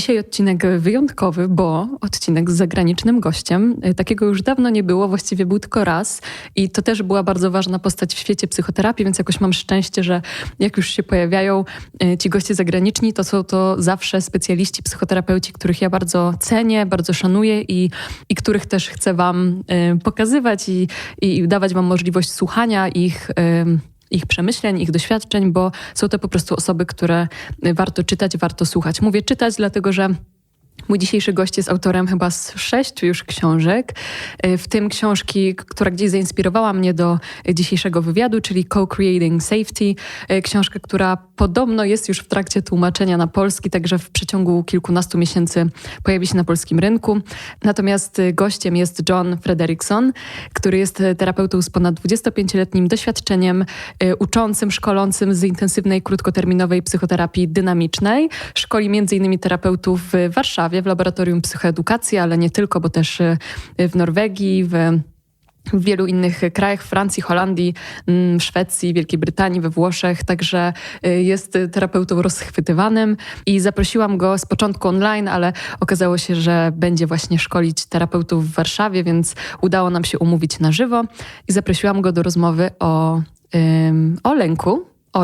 Dzisiaj odcinek wyjątkowy, bo odcinek z zagranicznym gościem. Takiego już dawno nie było, właściwie był tylko raz i to też była bardzo ważna postać w świecie psychoterapii, więc jakoś mam szczęście, że jak już się pojawiają ci goście zagraniczni, to są to zawsze specjaliści, psychoterapeuci, których ja bardzo cenię, bardzo szanuję i których też chcę wam pokazywać i dawać wam możliwość słuchania ich przemyśleń, ich doświadczeń, bo są to po prostu osoby, które warto czytać, warto słuchać. Mówię czytać, dlatego że mój dzisiejszy gość jest autorem chyba z 6 już książek, w tym książki, która gdzieś zainspirowała mnie do dzisiejszego wywiadu, czyli Co-Creating Safety. Książka, która podobno jest już w trakcie tłumaczenia na polski, także w przeciągu kilkunastu miesięcy pojawi się na polskim rynku. Natomiast gościem jest Jon Frederickson, który jest terapeutą z ponad 25-letnim doświadczeniem, uczącym, szkolącym z intensywnej, krótkoterminowej psychoterapii dynamicznej. Szkoli m.in. terapeutów w Warszawie, w Laboratorium Psychoedukacji, ale nie tylko, bo też w Norwegii, w wielu innych krajach, w Francji, Holandii, w Szwecji, Wielkiej Brytanii, we Włoszech, także jest terapeutą rozchwytywanym i zaprosiłam go z początku online, ale okazało się, że będzie właśnie szkolić terapeutów w Warszawie, więc udało nam się umówić na żywo i zaprosiłam go do rozmowy o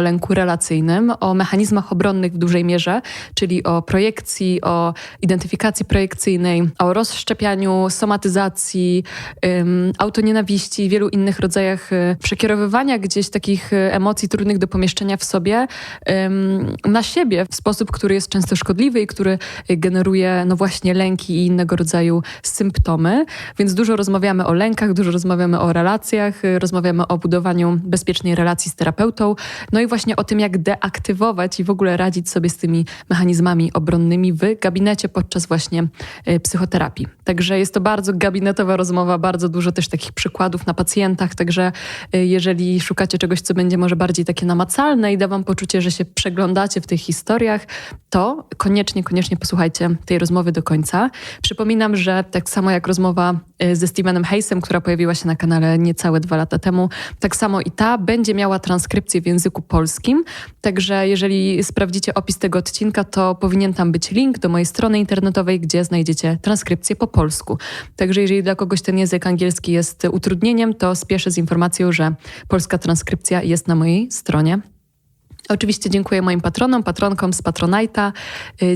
lęku relacyjnym, o mechanizmach obronnych w dużej mierze, czyli o projekcji, o identyfikacji projekcyjnej, o rozszczepianiu, somatyzacji, autonienawiści, wielu innych rodzajach przekierowywania gdzieś takich emocji trudnych do pomieszczenia w sobie na siebie w sposób, który jest często szkodliwy i który generuje no właśnie lęki i innego rodzaju symptomy. Więc dużo rozmawiamy o lękach, dużo rozmawiamy o relacjach, rozmawiamy o budowaniu bezpiecznej relacji z terapeutą, no i właśnie o tym, jak deaktywować i w ogóle radzić sobie z tymi mechanizmami obronnymi w gabinecie podczas właśnie psychoterapii. Także jest to bardzo gabinetowa rozmowa, bardzo dużo też takich przykładów na pacjentach, także jeżeli szukacie czegoś, co będzie może bardziej takie namacalne i da wam poczucie, że się przeglądacie w tych historiach, to koniecznie posłuchajcie tej rozmowy do końca. Przypominam, że tak samo jak rozmowa ze Stevenem Hayesem, która pojawiła się na kanale niecałe 2 lata temu, tak samo i ta będzie miała transkrypcję w języku polskim. Także jeżeli sprawdzicie opis tego odcinka, to powinien tam być link do mojej strony internetowej, gdzie znajdziecie transkrypcję po polsku. Także jeżeli dla kogoś ten język angielski jest utrudnieniem, to spieszę z informacją, że polska transkrypcja jest na mojej stronie. Oczywiście dziękuję moim patronkom z Patronite'a,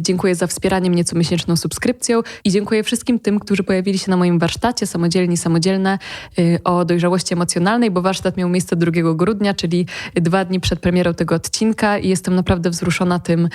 dziękuję za wspieranie mnie comiesięczną subskrypcją i dziękuję wszystkim tym, którzy pojawili się na moim warsztacie samodzielne o dojrzałości emocjonalnej, bo warsztat miał miejsce 2 grudnia, czyli 2 dni przed premierą tego odcinka i jestem naprawdę wzruszona tym,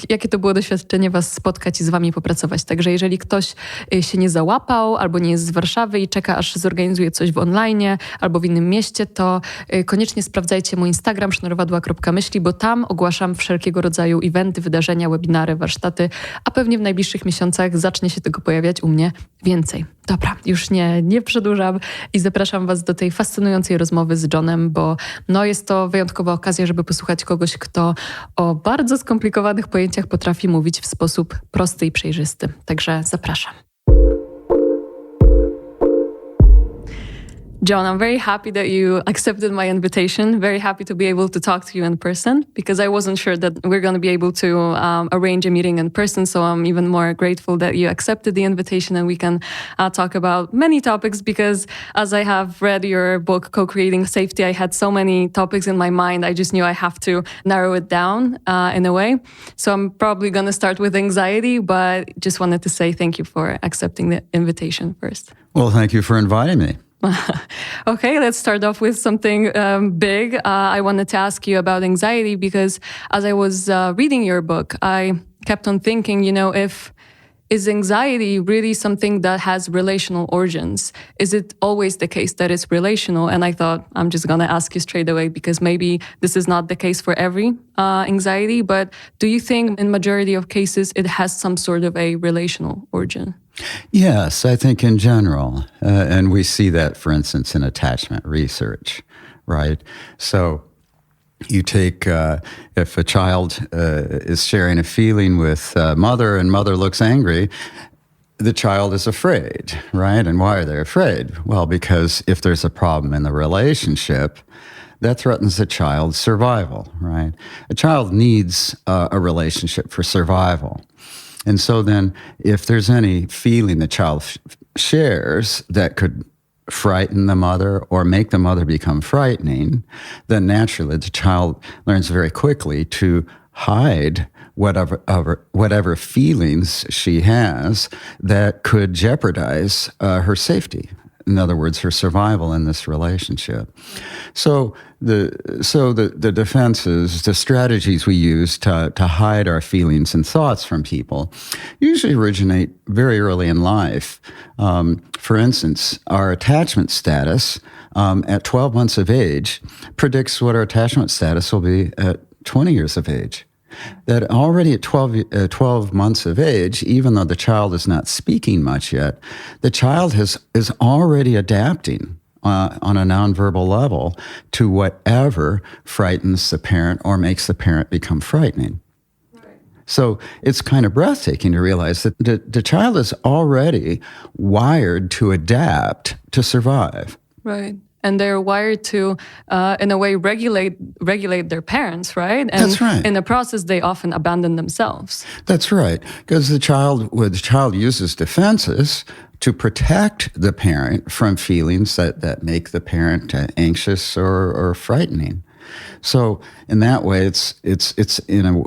jakie to było doświadczenie was spotkać i z wami popracować. Także jeżeli ktoś się nie załapał albo nie jest z Warszawy i czeka, aż zorganizuje coś w online'ie albo w innym mieście, to koniecznie sprawdzajcie mój Instagram sznurowadła.myśli, bo tam ogłaszam wszelkiego rodzaju eventy, wydarzenia, webinary, warsztaty, a pewnie w najbliższych miesiącach zacznie się tego pojawiać u mnie więcej. Dobra, już nie przedłużam i zapraszam was do tej fascynującej rozmowy z Jonem, bo no jest to wyjątkowa okazja, żeby posłuchać kogoś, kto o bardzo skomplikowanych pojęciach potrafi mówić w sposób prosty i przejrzysty. Także zapraszam. Jon, I'm very happy that you accepted my invitation. Very happy to be able to talk to you in person because I wasn't sure that we're going to be able to arrange a meeting in person. So I'm even more grateful that you accepted the invitation and we can talk about many topics because as I have read your book, Co-Creating Safety, I had so many topics in my mind. I just knew I have to narrow it down in a way. So I'm probably going to start with anxiety, but just wanted to say thank you for accepting the invitation first. Well, thank you for inviting me. Okay, let's start off with something big. I wanted to ask you about anxiety because as I was reading your book, I kept on thinking, is anxiety really something that has relational origins? Is it always the case that it's relational? And I thought, I'm just going to ask you straight away because maybe this is not the case for every anxiety, but do you think in majority of cases it has some sort of a relational origin? Yes, I think in general. And we see that, for instance, in attachment research, right? So you take, if a child is sharing a feeling with mother and mother looks angry, the child is afraid, right? And why are they afraid? Well, because if there's a problem in the relationship, that threatens the child's survival, right? A child needs a relationship for survival. And so then if there's any feeling the child shares that could frighten the mother or make the mother become frightening, then naturally the child learns very quickly to hide whatever feelings she has that could jeopardize her safety. In other words, her survival in this relationship. So the defenses, the strategies we use to hide our feelings and thoughts from people usually originate very early in life. For instance, our attachment status at 12 months of age predicts what our attachment status will be at 20 years of age. That already at 12 months of age, even though the child is not speaking much yet, the child is already adapting on a nonverbal level to whatever frightens the parent or makes the parent become frightening. Right. So it's kind of breathtaking to realize that the child is already wired to adapt to survive. Right. And they're wired to, in a way, regulate their parents, right? And that's right. In the process, they often abandon themselves. That's right, because the child uses defenses to protect the parent from feelings that make the parent anxious or frightening. So in that way,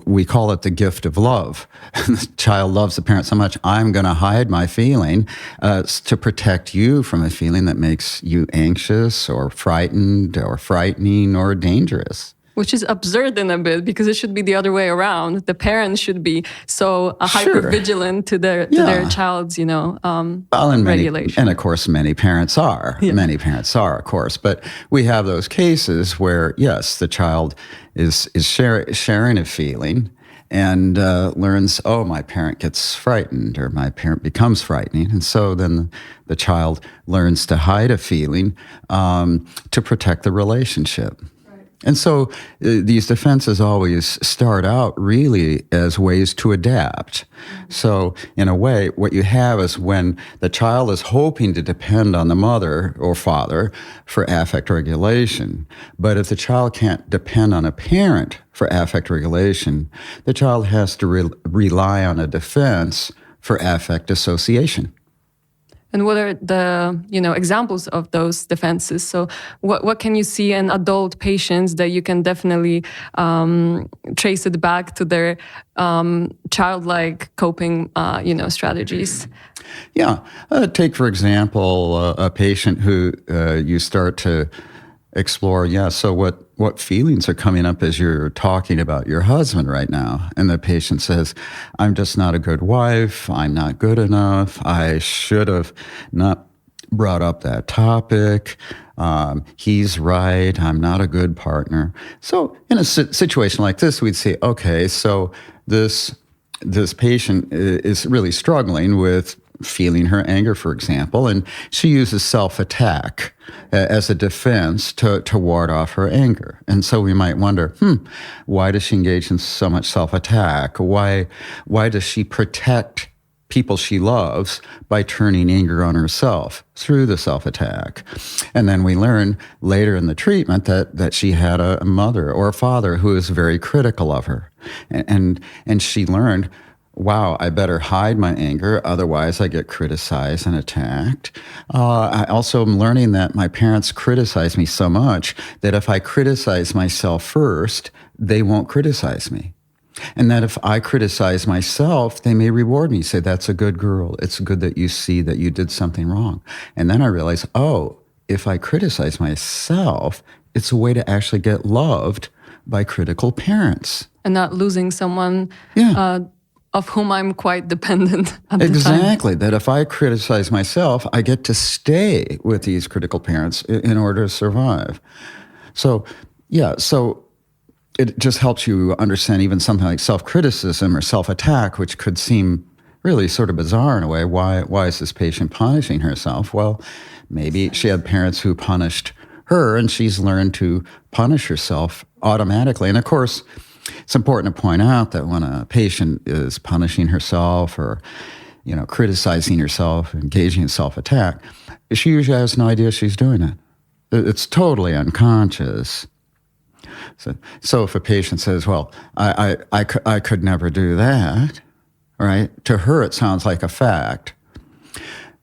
we call it the gift of love. The child loves the parent so much, I'm going to hide my feeling to protect you from a feeling that makes you anxious or frightened or frightening or dangerous. Which is absurd in a bit, because it should be the other way around. The parents should be so hyper-vigilant to their child's, regulation. And of course, many parents are. Yeah. Many parents are, of course. But we have those cases where, yes, the child is sharing a feeling and learns, oh, my parent gets frightened or my parent becomes frightening. And so then the child learns to hide a feeling to protect the relationship. And so these defenses always start out really as ways to adapt. So in a way, what you have is when the child is hoping to depend on the mother or father for affect regulation. But if the child can't depend on a parent for affect regulation, the child has to rely on a defense for affect association. And what are the examples of those defenses? So what can you see in adult patients that you can definitely trace it back to their childlike coping strategies? Yeah. Take, for example, a patient who you start to explore, so what feelings are coming up as you're talking about your husband right now? And the patient says, I'm just not a good wife. I'm not good enough. I should have not brought up that topic. He's right. I'm not a good partner. So in a situation like this, we'd say, okay, so this patient is really struggling with feeling her anger, for example, and she uses self-attack as a defense to ward off her anger. And so we might wonder, why does she engage in so much self-attack? Why does she protect people she loves by turning anger on herself through the self-attack? And then we learn later in the treatment that she had a mother or a father who was very critical of her. And she learned, wow, I better hide my anger, otherwise I get criticized and attacked. I also am learning that my parents criticize me so much that if I criticize myself first, they won't criticize me. And that if I criticize myself, they may reward me, say, that's a good girl. It's good that you see that you did something wrong. And then I realize, if I criticize myself, it's a way to actually get loved by critical parents. And not losing someone of whom I'm quite dependent at the time. Exactly. That if I criticize myself, I get to stay with these critical parents in order to survive. So it just helps you understand even something like self-criticism or self-attack, which could seem really sort of bizarre in a way. Why is this patient punishing herself? Well, maybe she had parents who punished her, and she's learned to punish herself automatically. And of course, it's important to point out that when a patient is punishing herself or, criticizing herself, engaging in self-attack, she usually has no idea she's doing it. It's totally unconscious. So if a patient says, well, I could never do that, right? To her, it sounds like a fact.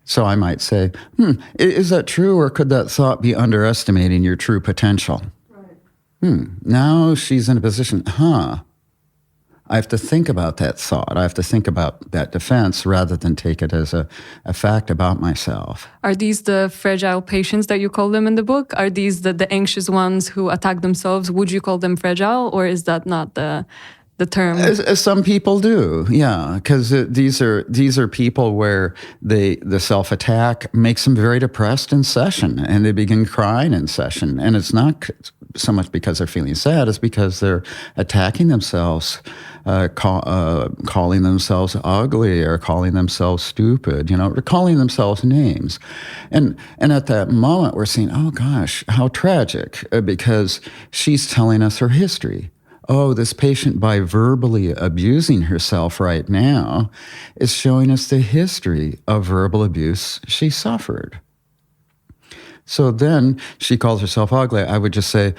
So I might say, is that true, or could that thought be underestimating your true potential? Right. Now she's in a position, I have to think about that thought. I have to think about that defense rather than take it as a fact about myself. Are these the fragile patients that you call them in the book? Are these the anxious ones who attack themselves? Would you call them fragile, or is that not the term? As some people do, yeah, because these are people where the self-attack makes them very depressed in session, and they begin crying in session. And it's not so much because they're feeling sad, it's because they're attacking themselves, calling themselves ugly or calling themselves stupid, or calling themselves names. And at that moment, we're saying, oh gosh, how tragic, because she's telling us her history. Oh, this patient, by verbally abusing herself right now, is showing us the history of verbal abuse she suffered. So then she calls herself ugly. I would just say,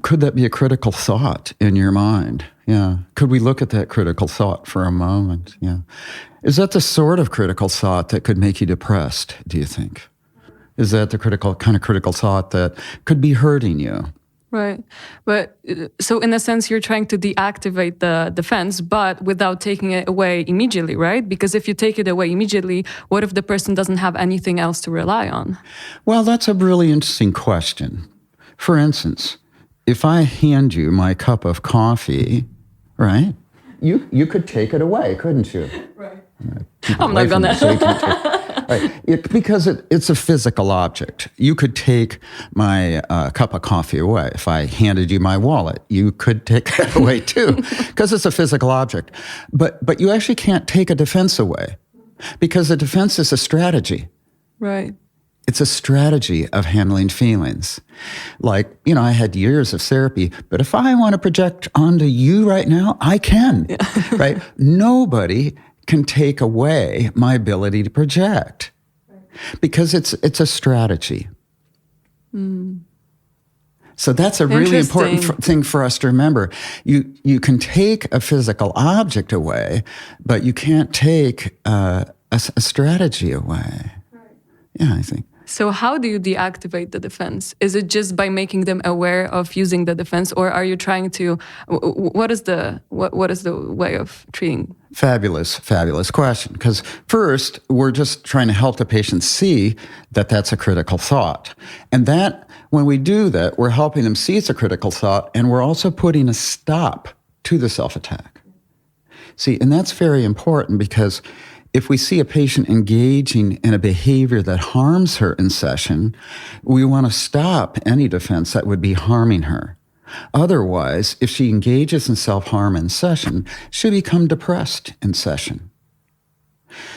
could that be a critical thought in your mind? Yeah. Could we look at that critical thought for a moment? Yeah. Is that the sort of critical thought that could make you depressed, do you think? Is that the kind of critical thought that could be hurting you? Right. But so in a sense, you're trying to deactivate the defense, but without taking it away immediately, right? Because if you take it away immediately, what if the person doesn't have anything else to rely on? Well, that's a really interesting question. For instance, if I hand you my cup of coffee, right, you could take it away, couldn't you? Right. I'm not gonna. Right. Because it's a physical object. You could take my cup of coffee away. If I handed you my wallet, you could take it away too, because it's a physical object. But you actually can't take a defense away, because a defense is a strategy. Right. It's a strategy of handling feelings. Like, I had years of therapy, but if I want to project onto you right now, I can, right? Nobody can take away my ability to project, because it's a strategy. So that's a really important thing for us to remember. You can take a physical object away, but you can't take a strategy away. Right. Yeah, I think. So how do you deactivate the defense? Is it just by making them aware of using the defense, or are you trying to? What is the way of treating? Fabulous question. Because first, we're just trying to help the patient see that that's a critical thought, and that when we do that, we're helping them see it's a critical thought, and we're also putting a stop to the self-attack. See, and that's very important, because if we see a patient engaging in a behavior that harms her in session, we want to stop any defense that would be harming her. Otherwise, if she engages in self-harm in session, she'll become depressed in session.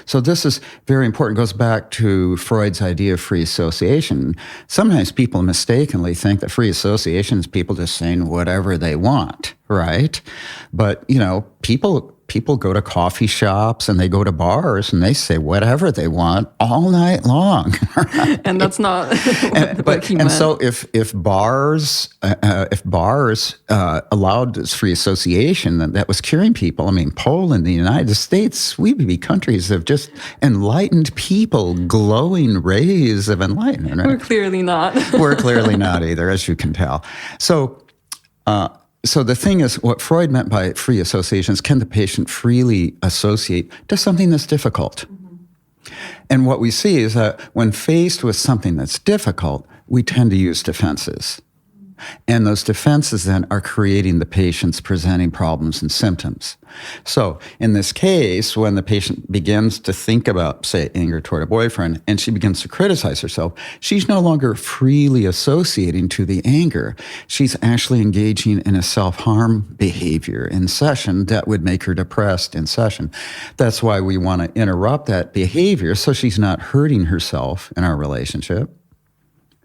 So this is very important. It goes back to Freud's idea of free association. Sometimes people mistakenly think that free association is people just saying whatever they want, right? But, people go to coffee shops and they go to bars and they say whatever they want all night long. Right? And that's not what he meant. And so if bars allowed this free association, that was curing people. I mean, Poland, the United States, we would be countries of just enlightened people, glowing rays of enlightenment. Right? We're clearly not. We're clearly not either, as you can tell. So the thing is, what Freud meant by free association is, can the patient freely associate to something that's difficult? Mm-hmm. And what we see is that when faced with something that's difficult, we tend to use defenses. And those defenses then are creating the patient's presenting problems and symptoms. So in this case, when the patient begins to think about, say, anger toward a boyfriend, and she begins to criticize herself, she's no longer freely associating to the anger. She's actually engaging in a self-harm behavior in session that would make her depressed in session. That's why we want to interrupt that behavior so she's not hurting herself in our relationship,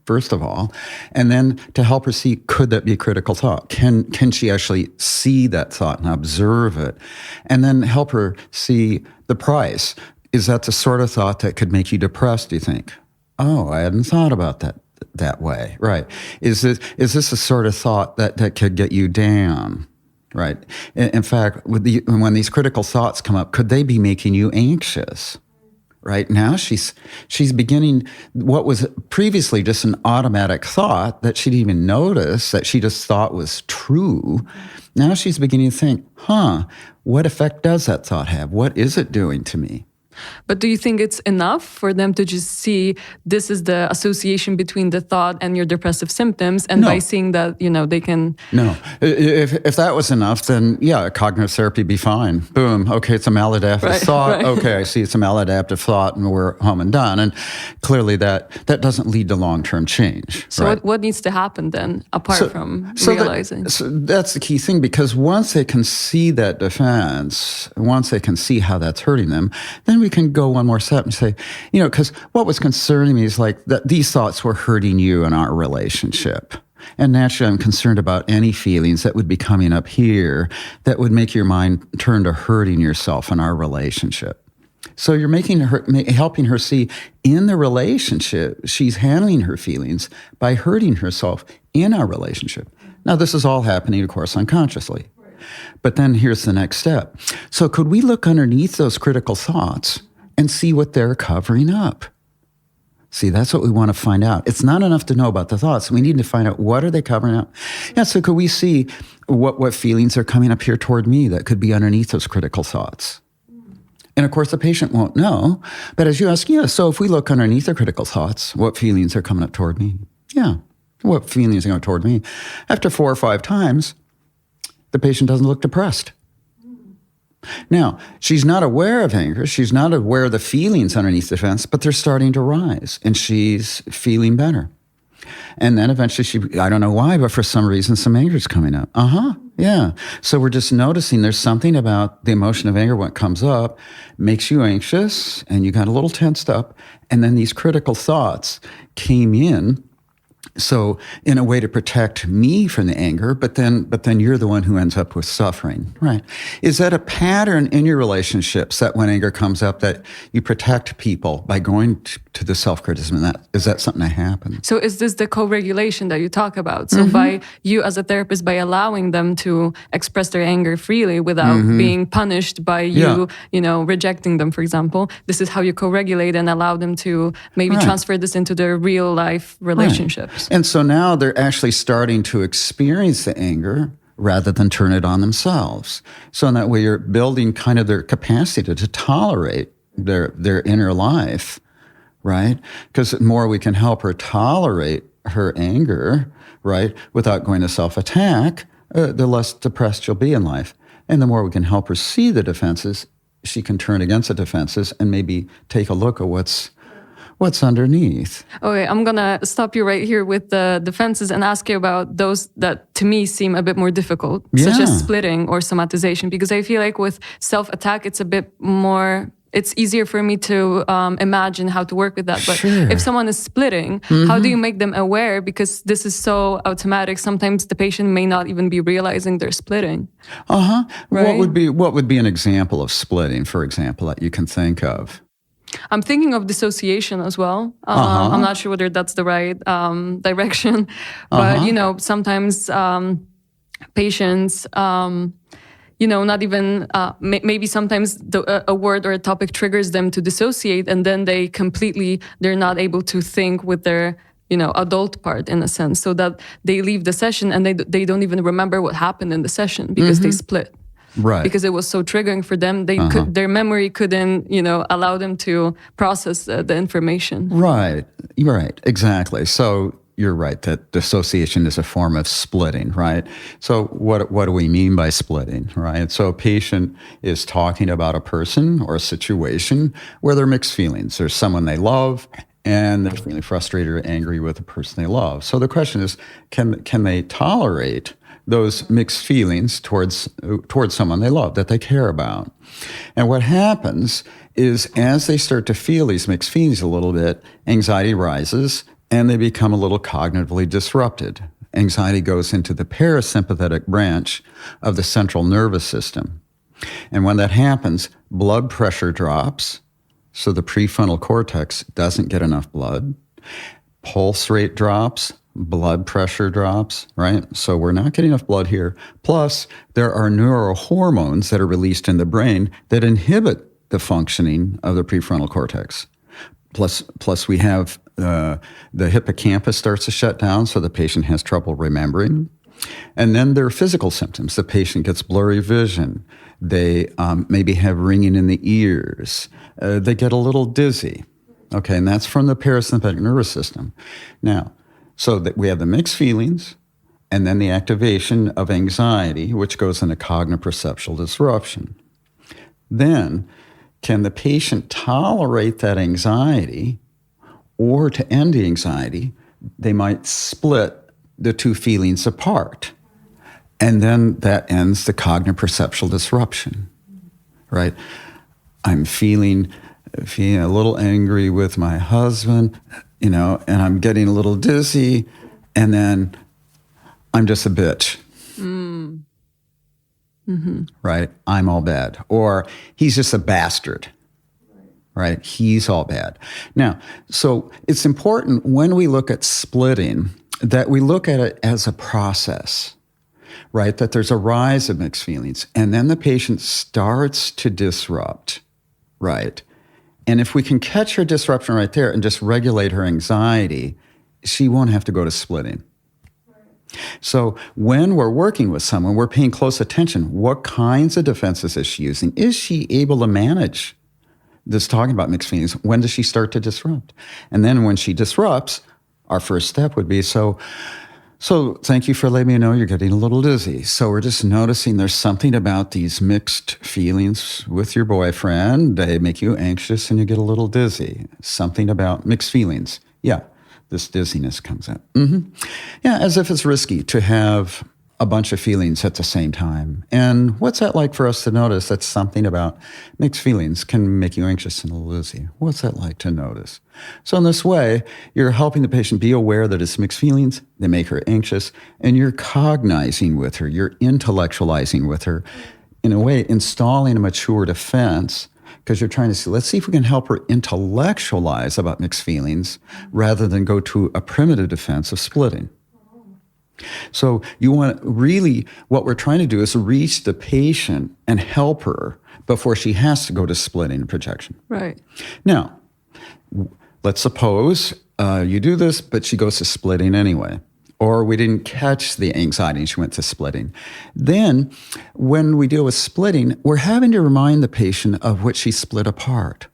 first of all, and then to help her see, could that be a critical thought? Can she actually see that thought and observe it? And then help her see the price. Is that the sort of thought that could make you depressed, do you think? Oh, I hadn't thought about that. that way, right? Is this a sort of thought that could get you down, right? In fact, when these critical thoughts come up, could they be making you anxious? Right now, she's beginning what was previously just an automatic thought that she didn't even notice, that she just thought was true. Now she's beginning to think, what effect does that thought have? What is it doing to me? But do you think it's enough for them to just see this is the association between the thought and your depressive symptoms, and by seeing that, they can... No. If that was enough, then yeah, cognitive therapy would be fine. Boom. Okay, it's a maladaptive thought. Right. Okay, I see it's a maladaptive thought, and we're home and done. And clearly that doesn't lead to long-term change. So what needs to happen then, apart from realizing? That's the key thing, because once they can see that defense, once they can see how that's hurting them, then we can go one more step and say, because what was concerning me is like that these thoughts were hurting you in our relationship. And naturally, I'm concerned about any feelings that would be coming up here that would make your mind turn to hurting yourself in our relationship. So you're helping her see in the relationship, she's handling her feelings by hurting herself in our relationship. Now, this is all happening, of course, unconsciously. But then here's the next step. So could we look underneath those critical thoughts and see what they're covering up? See, that's what we want to find out. It's not enough to know about the thoughts. We need to find out, what are they covering up? Yeah, so could we see what feelings are coming up here toward me that could be underneath those critical thoughts? And of course, the patient won't know. But as you ask, so if we look underneath the critical thoughts, what feelings are coming up toward me? Yeah, what feelings are going toward me? After 4 or 5 times, the patient doesn't look depressed. Now, she's not aware of anger. She's not aware of the feelings underneath the fence, but they're starting to rise, and she's feeling better. And then eventually I don't know why, but for some reason, some anger is coming up. Yeah. So we're just noticing there's something about the emotion of anger when it comes up, makes you anxious, and you got a little tensed up, and then these critical thoughts came in. So in a way to protect me from the anger, but then you're the one who ends up with suffering, right? Is that a pattern in your relationships, that when anger comes up, that you protect people by going to the self-criticism? Is that something that happens? So is this the co-regulation that you talk about? So by you as a therapist, by allowing them to express their anger freely without being punished by you, rejecting them, for example, this is how you co-regulate and allow them to maybe transfer this into their real life relationships. And so now they're actually starting to experience the anger rather than turn it on themselves. So in that way, you're building kind of their capacity to tolerate their inner life, right? Because the more we can help her tolerate her anger, right, without going to self-attack, the less depressed she'll be in life. And the more we can help her see the defenses, she can turn against the defenses and maybe take a look at what's underneath. Okay, I'm going to stop you right here with the defenses and ask you about those that to me seem a bit more difficult, such as splitting or somatization, because I feel like with self-attack, it's a bit more... It's easier for me to imagine how to work with that. But if someone is splitting, how do you make them aware? Because this is so automatic. Sometimes the patient may not even be realizing they're splitting. Right? What would be an example of splitting, for example, that you can think of? I'm thinking of dissociation as well. I'm not sure whether that's the right direction. But, sometimes patients... not even, maybe sometimes a word or a topic triggers them to dissociate, and then they're not able to think with their, adult part in a sense, so that they leave the session and they don't even remember what happened in the session because they split. Right. Because it was so triggering for them, their memory couldn't, allow them to process the information. Right, exactly. So you're right that dissociation is a form of splitting, right? So what do we mean by splitting, right? So a patient is talking about a person or a situation where there are mixed feelings. There's someone they love, and they're feeling frustrated or angry with the person they love. So the question is, can they tolerate those mixed feelings towards someone they love, that they care about? And what happens is, as they start to feel these mixed feelings a little bit, anxiety rises, and they become a little cognitively disrupted. Anxiety goes into the parasympathetic branch of the central nervous system. And when that happens, blood pressure drops, so the prefrontal cortex doesn't get enough blood. pulse rate drops, blood pressure drops, right? So we're not getting enough blood here. Plus, there are neurohormones that are released in the brain that inhibit the functioning of the prefrontal cortex. Plus we have the hippocampus starts to shut down, so the patient has trouble remembering. And then there are physical symptoms. The patient gets blurry vision. They maybe have ringing in the ears. They get a little dizzy. Okay, and that's from the parasympathetic nervous system. Now, so that we have the mixed feelings, and then the activation of anxiety, which goes into cognitive perceptual disruption. Then, can the patient tolerate that anxiety, or to end the anxiety, they might split the two feelings apart. And then that ends the cognitive perceptual disruption, right? I'm feeling a little angry with my husband, and I'm getting a little dizzy, and then I'm just a bitch. Mm-hmm. Right? I'm all bad. Or he's just a bastard. Right? He's all bad. Now, so it's important when we look at splitting that we look at it as a process, right? That there's a rise of mixed feelings, and then the patient starts to disrupt, right? And if we can catch her disruption right there and just regulate her anxiety, she won't have to go to splitting. So when we're working with someone, we're paying close attention. What kinds of defenses is she using? Is she able to manage this talking about mixed feelings? When does she start to disrupt? And then when she disrupts, our first step would be, so thank you for letting me know you're getting a little dizzy. So we're just noticing there's something about these mixed feelings with your boyfriend. They make you anxious and you get a little dizzy. Something about mixed feelings. Yeah, this dizziness comes up. Mm-hmm. Yeah, as if it's risky to have a bunch of feelings at the same time. And what's that like for us to notice that something about mixed feelings can make you anxious and a little dizzy? What's that like to notice? So in this way, you're helping the patient be aware that it's mixed feelings, they make her anxious, and you're cognizing with her, you're intellectualizing with her, in a way, installing a mature defense, because you're trying to see, let's see if we can help her intellectualize about mixed feelings rather than go to a primitive defense of splitting. So you want really, what we're trying to do is reach the patient and help her before she has to go to splitting and projection. Right. Now, let's suppose you do this, but she goes to splitting anyway. Or we didn't catch the anxiety and she went to splitting. Then, when we deal with splitting, we're having to remind the patient of what she split apart.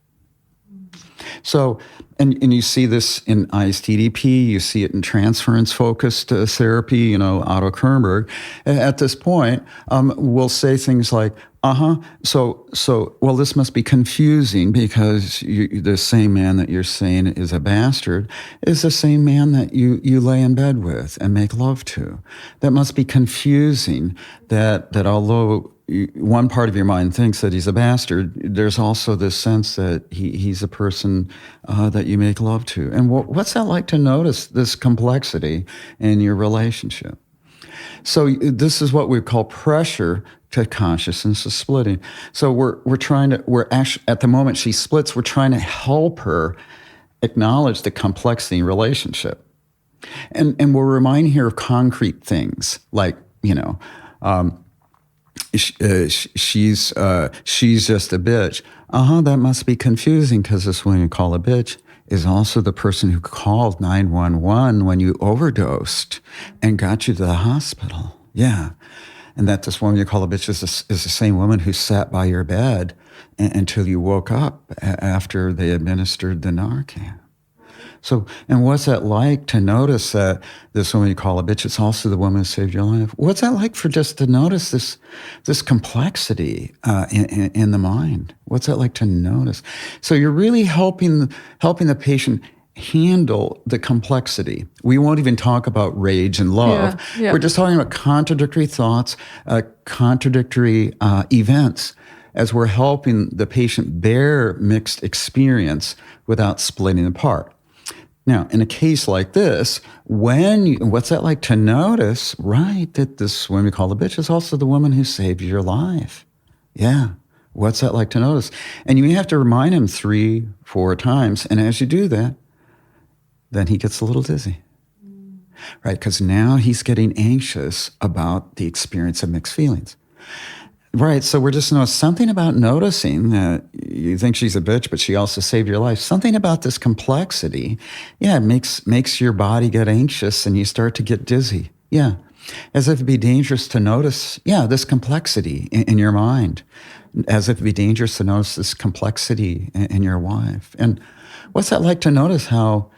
So, and you see this in ISTDP, you see it in transference-focused therapy, Otto Kernberg. At this point, we'll say things like, well, this must be confusing because the same man that you're saying is a bastard is the same man that you lay in bed with and make love to. That must be confusing that although one part of your mind thinks that he's a bastard, there's also this sense that he's a person that you make love to. And what's that like to notice this complexity in your relationship? So this is what we call pressure to consciousness of splitting. So we're actually, at the moment she splits, we're trying to help her acknowledge the complexity in relationship. And we'll remind her of concrete things like, she's just a bitch. That must be confusing because this woman you call a bitch is also the person who called 911 when you overdosed and got you to the hospital. Yeah. And that this woman you call a bitch is the same woman who sat by your bed until you woke up after they administered the Narcan. So, and what's that like to notice that this woman you call a bitch is also the woman who saved your life? What's that like for just to notice this complexity in the mind? What's that like to notice? So you're really helping the patient handle the complexity. We won't even talk about rage and love. Yeah. We're just talking about contradictory thoughts, contradictory events, as we're helping the patient bear mixed experience without splitting apart. Now, in a case like this, what's that like to notice, right, that this woman we call the bitch is also the woman who saved your life? Yeah. What's that like to notice? And you may have to remind him 3-4 times. And as you do that, then he gets a little dizzy, right? Because now he's getting anxious about the experience of mixed feelings. Right, so we're just something about noticing that you think she's a bitch, but she also saved your life. Something about this complexity, it makes your body get anxious and you start to get dizzy. Yeah, as if it'd be dangerous to notice, this complexity in your mind. As if it'd be dangerous to notice this complexity in your wife. And what's that like to notice how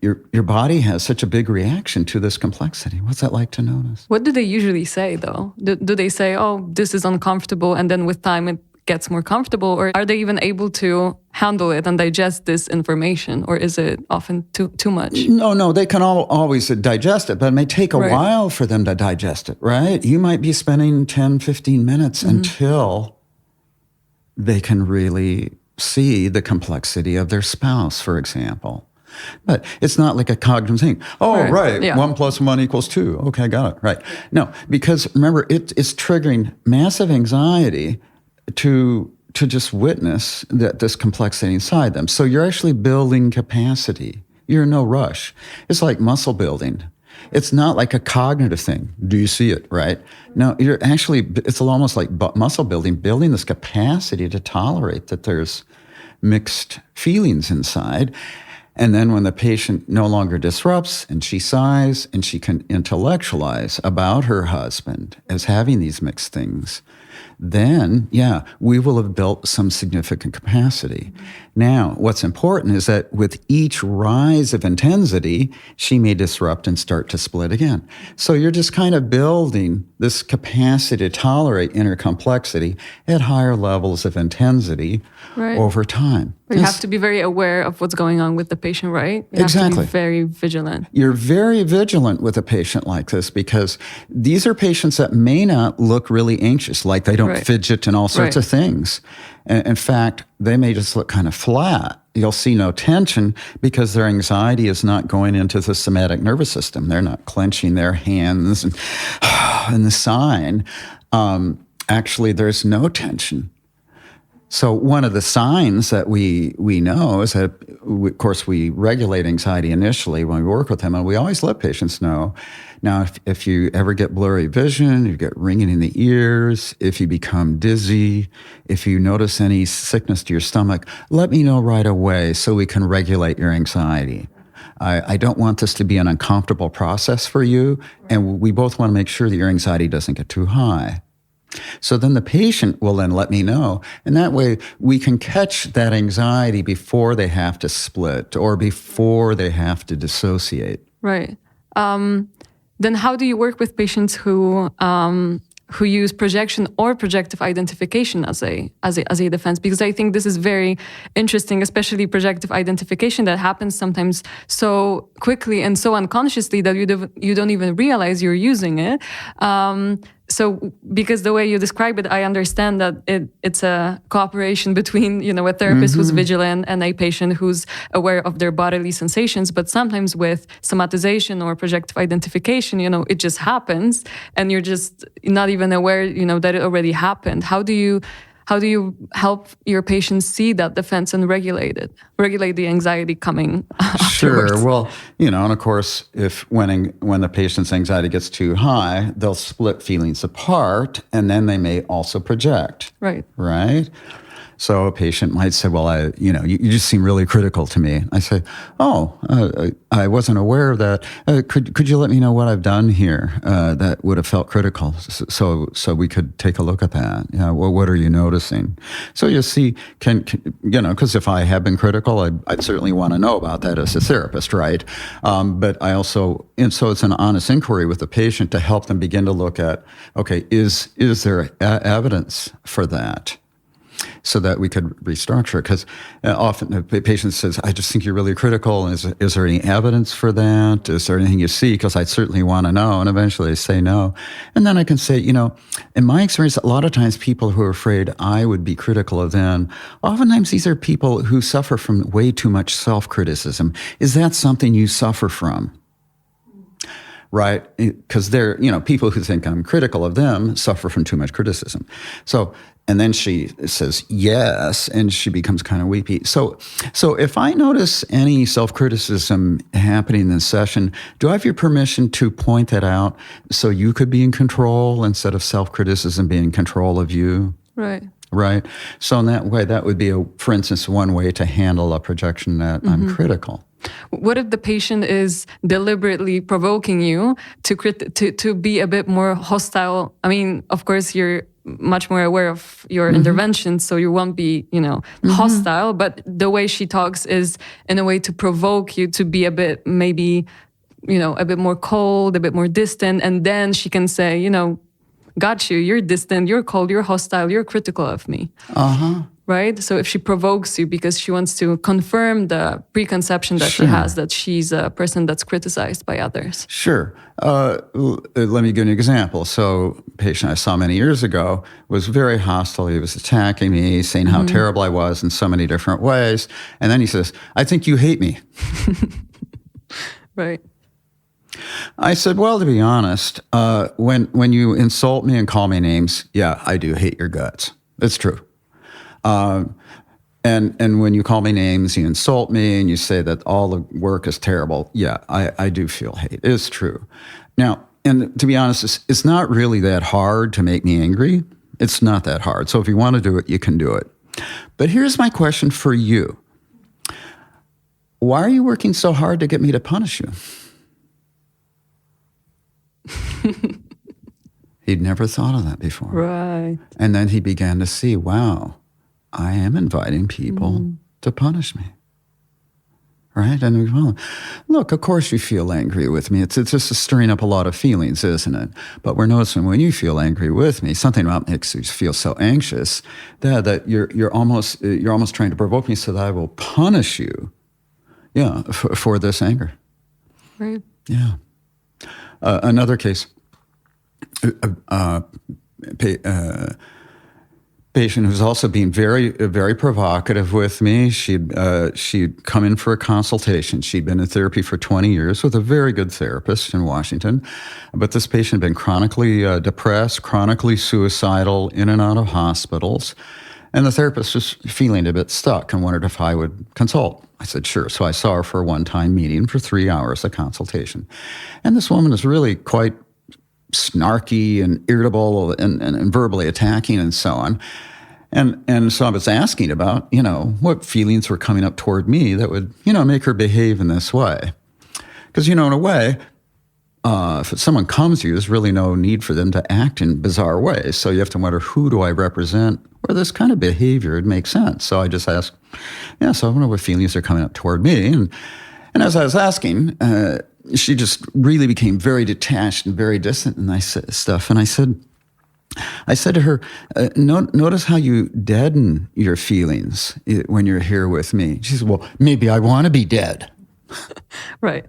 your body has such a big reaction to this complexity? What's that like to notice? What do they usually say, though? Do they say, oh, this is uncomfortable, and then with time it gets more comfortable? Or are they even able to handle it and digest this information? Or is it often too much? No, they can always digest it, but it may take a while for them to digest it, right? You might be spending 10, 15 minutes until they can really see the complexity of their spouse, for example. But it's not like a cognitive thing. Oh, right. Yeah. 1 + 1 = 2. Okay, got it. Right. No, because remember, it's triggering massive anxiety to just witness this complexity inside them. So you're actually building capacity. You're in no rush. It's like muscle building. It's not like a cognitive thing. Do you see it, right? No, it's almost like muscle building this capacity to tolerate that there's mixed feelings inside. And then when the patient no longer disrupts and she sighs and she can intellectualize about her husband as having these mixed things, then, we will have built some significant capacity. Now, what's important is that with each rise of intensity, she may disrupt and start to split again. So you're just kind of building this capacity to tolerate inner complexity at higher levels of intensity over time. You have to be very aware of what's going on with the patient, right? You exactly. have to be very vigilant. You're very vigilant with a patient like this because these are patients that may not look really anxious, like they don't fidget and all sorts of things. In fact, they may just look kind of flat. You'll see no tension because their anxiety is not going into the somatic nervous system. They're not clenching their hands and the sign. Actually, there's no tension. So one of the signs that we know is that, of course, we regulate anxiety initially when we work with them, and we always let patients know. Now, if you ever get blurry vision, you get ringing in the ears, if you become dizzy, if you notice any sickness to your stomach, let me know right away so we can regulate your anxiety. I don't want this to be an uncomfortable process for you, and we both want to make sure that your anxiety doesn't get too high. So then the patient will then let me know, and that way we can catch that anxiety before they have to split or before they have to dissociate. Right. Then how do you work with patients who use projection or projective identification as a defense? Because I think this is very interesting, especially projective identification that happens sometimes so quickly and so unconsciously that you don't even realize you're using it. So because the way you describe it, I understand that it's a cooperation between, a therapist who's vigilant and a patient who's aware of their bodily sensations. But sometimes with somatization or projective identification, it just happens and you're just not even aware, that it already happened. How do you help your patients see that defense and regulate the anxiety coming afterwards? Sure. Well, and of course, when the patient's anxiety gets too high, they'll split feelings apart, and then they may also project. Right. So a patient might say, well, you just seem really critical to me. I say, I wasn't aware of that. Could you let me know what I've done here that would have felt critical so we could take a look at that? Well, what are you noticing? So you see, because if I have been critical, I'd certainly want to know about that as a therapist, right? But I also, and so it's an honest inquiry with the patient to help them begin to look at, okay, is there evidence for that? So that we could restructure. Because often the patient says, I just think you're really critical. Is there any evidence for that? Is there anything you see? Because I certainly want to know. And eventually they say no. And then I can say, in my experience, a lot of times people who are afraid I would be critical of them, oftentimes these are people who suffer from way too much self-criticism. Is that something you suffer from? Right? Because they're, people who think I'm critical of them suffer from too much criticism. So And then she says yes, and she becomes kind of weepy. So if I notice any self-criticism happening in this session, do I have your permission to point that out so you could be in control instead of self-criticism being in control of you? Right. Right. So in that way, that would be, for instance, one way to handle a projection that I'm critical. What if the patient is deliberately provoking you to be a bit more hostile? I mean, of course, you're much more aware of your interventions, so you won't be, hostile. But the way she talks is in a way to provoke you to be a bit, maybe, a bit more cold, a bit more distant. And then she can say, got you, you're distant, you're cold, you're hostile, you're critical of me. Right? So if she provokes you because she wants to confirm the preconception that she has, that she's a person that's criticized by others. Sure. Let me give you an example. So a patient I saw many years ago was very hostile. He was attacking me, saying how terrible I was in so many different ways. And then he says, I think you hate me. Right. I said, well, to be honest, when you insult me and call me names, yeah, I do hate your guts. It's true. And when you call me names, you insult me, and you say that all the work is terrible, yeah, I do feel hate. It's true. Now, and to be honest, it's not really that hard to make me angry. It's not that hard. So if you want to do it, you can do it. But here's my question for you. Why are you working so hard to get me to punish you? He'd never thought of that before. Right. And then he began to see, wow, I am inviting people to punish me. Right? And we go, look, of course you feel angry with me. It's just stirring up a lot of feelings, isn't it? But we're noticing when you feel angry with me, something about makes you feel so anxious that you're almost trying to provoke me so that I will punish you, for this anger. Right. Yeah. Another case, patient who's also been very, very provocative with me. She'd come in for a consultation. She'd been in therapy for 20 years with a very good therapist in Washington. But this patient had been chronically depressed, chronically suicidal, in and out of hospitals. And the therapist was feeling a bit stuck and wondered if I would consult. I said, sure. So I saw her for a one-time meeting for 3 hours, a consultation. And this woman is really quite snarky and irritable and verbally attacking and so on. And so I was asking about, what feelings were coming up toward me that would, make her behave in this way. Because, in a way, if someone comes to you, there's really no need for them to act in bizarre ways. So you have to wonder, who do I represent where this kind of behavior would make sense? So I just asked, so I wonder what feelings are coming up toward me. And as I was asking, she just really became very detached and very distant, and I said stuff. And I said to her, notice how you deaden your feelings when you're here with me. She said, well, maybe I want to be dead. Right.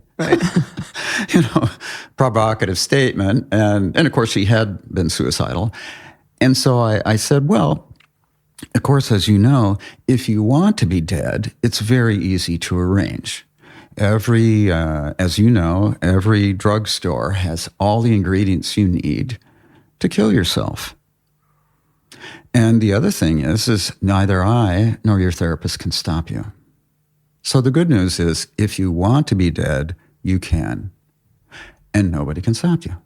Provocative statement. And of course, she had been suicidal. And so I said, well, of course, as you know, if you want to be dead, it's very easy to arrange. As you know, every drugstore has all the ingredients you need to kill yourself. And the other thing is neither I nor your therapist can stop you. So the good news is, if you want to be dead, you can. And nobody can stop you.